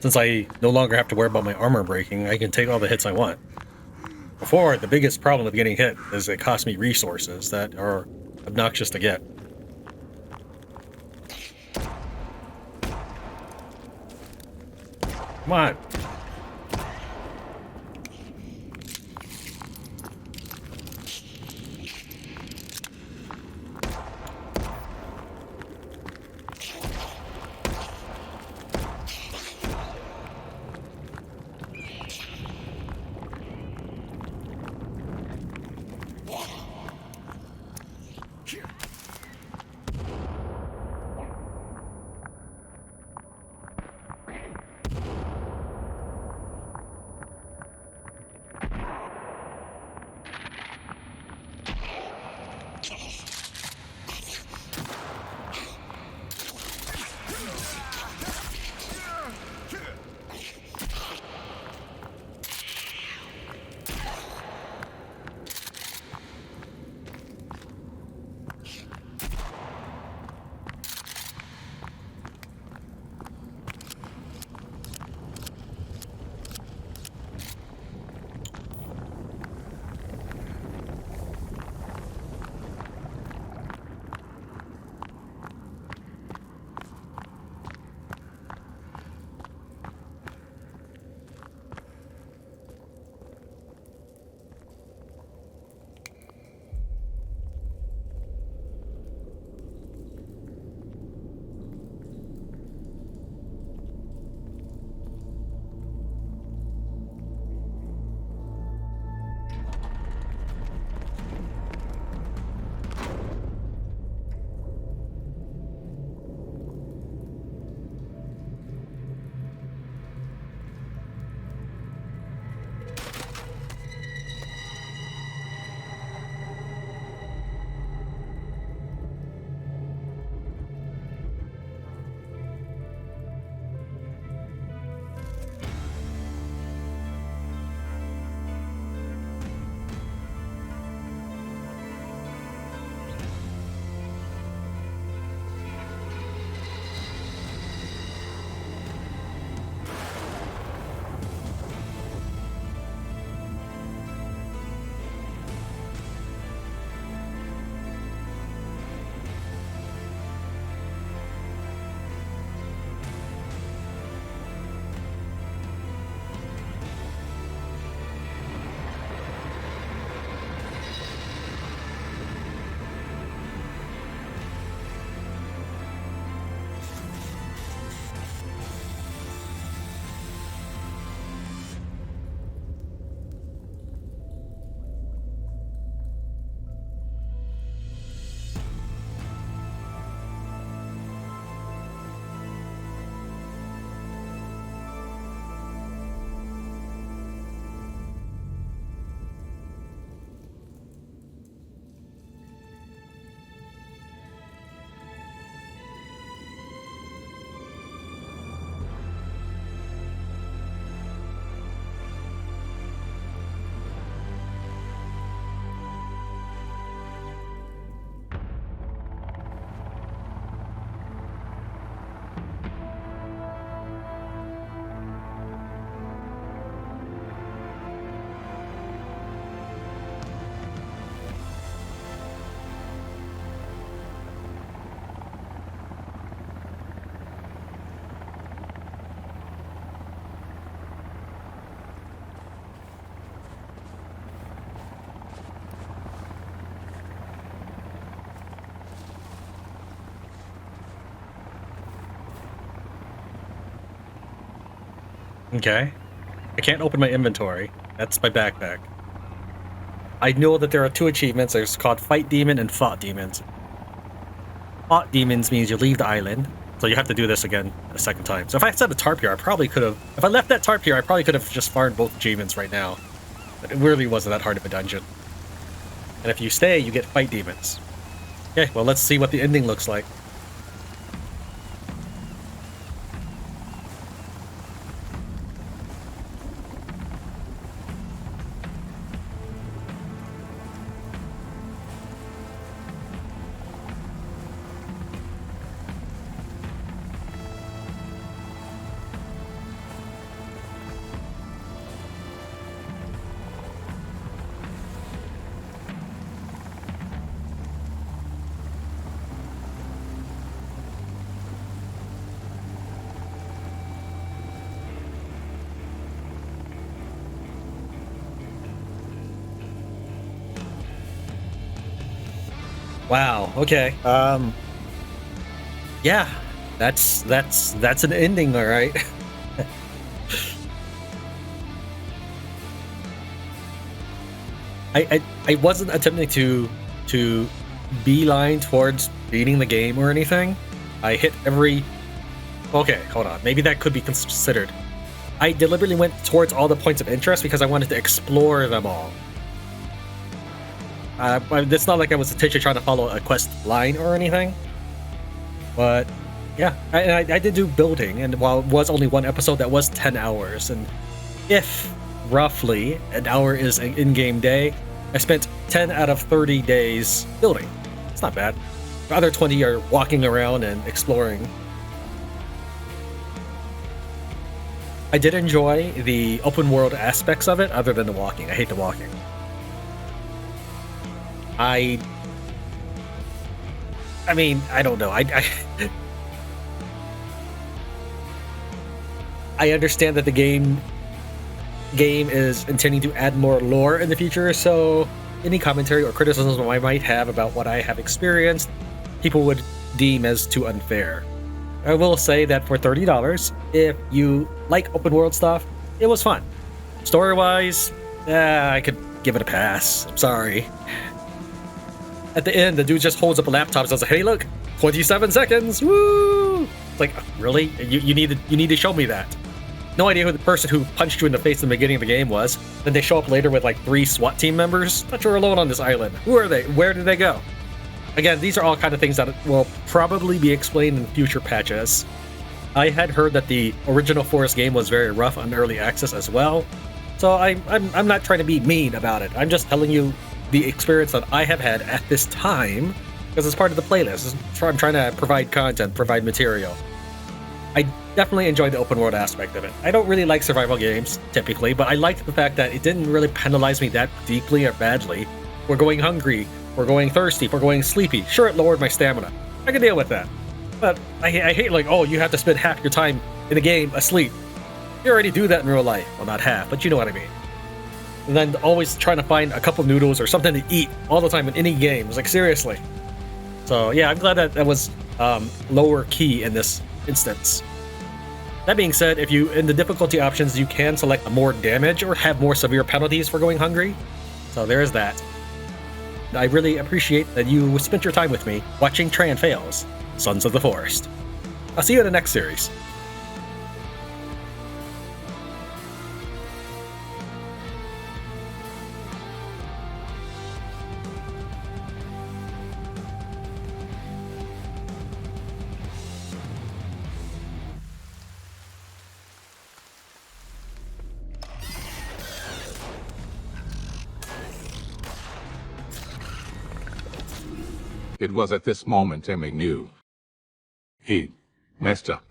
Since I no longer have to worry about my armor breaking, I can take all the hits I want. Before, the biggest problem with getting hit is it costs me resources that are obnoxious to get. Come on. Okay. I can't open my inventory. That's my backpack. I know that there are two achievements. There's called Fight Demon and Fought Demons. Fought Demons means you leave the island, so you have to do this again a second time. So if I set a tarp here, I probably could have... If I left that tarp here, I probably could have just farmed both achievements right now. But it really wasn't that hard of a dungeon. And if you stay, you get Fight Demons. Okay, well, let's see what the ending looks like. Wow. Okay. Yeah, that's an ending, all right. I wasn't attempting to beeline towards beating the game or anything. I hit every. Okay, hold on. Maybe that could be considered. I deliberately went towards all the points of interest because I wanted to explore them all. It's not like I was intentionally trying to follow a quest line or anything. But yeah, I did do building, and while it was only one episode, that was 10 hours. And if roughly an hour is an in-game day, I spent 10 out of 30 days building. It's not bad. The other 20 are walking around and exploring. I did enjoy the open world aspects of it, other than the walking. I hate the walking. I mean, I don't know. I understand that the game is intending to add more lore in the future, so any commentary or criticism I might have about what I have experienced, people would deem as too unfair. I will say that for $30, if you like open world stuff, it was fun. Story-wise, I could give it a pass. I'm sorry. At the end, the dude just holds up a laptop and says, "Hey, look, 27 seconds, woo!" It's like, really? You need to show me that. No idea who the person who punched you in the face in the beginning of the game was. Then they show up later with like 3 SWAT team members. Thought you were alone on this island. Who are they? Where did they go? Again, these are all kind of things that will probably be explained in future patches. I had heard that the original Forest game was very rough on early access as well, so I'm not trying to be mean about it. I'm just telling you the experience that I have had at this time, because it's part of the playlist. I'm trying to provide content, provide material. I definitely enjoyed the open world aspect of it. I don't really like survival games, typically, but I liked the fact that it didn't really penalize me that deeply or badly. We're going hungry, we're going thirsty, we're going sleepy. Sure, it lowered my stamina. I can deal with that. But I hate like, oh, you have to spend half your time in the game asleep. You already do that in real life. Well, not half, but you know what I mean. And then always trying to find a couple noodles or something to eat all the time in any game. It's like, seriously. So yeah, I'm glad that was lower key in this instance. That being said, if you in the difficulty options, you can select more damage or have more severe penalties for going hungry. So there's that. I really appreciate that you spent your time with me watching Tran Fails, Sons of the Forest. I'll see you in the next series. It was at this moment Emmy knew. He messed up.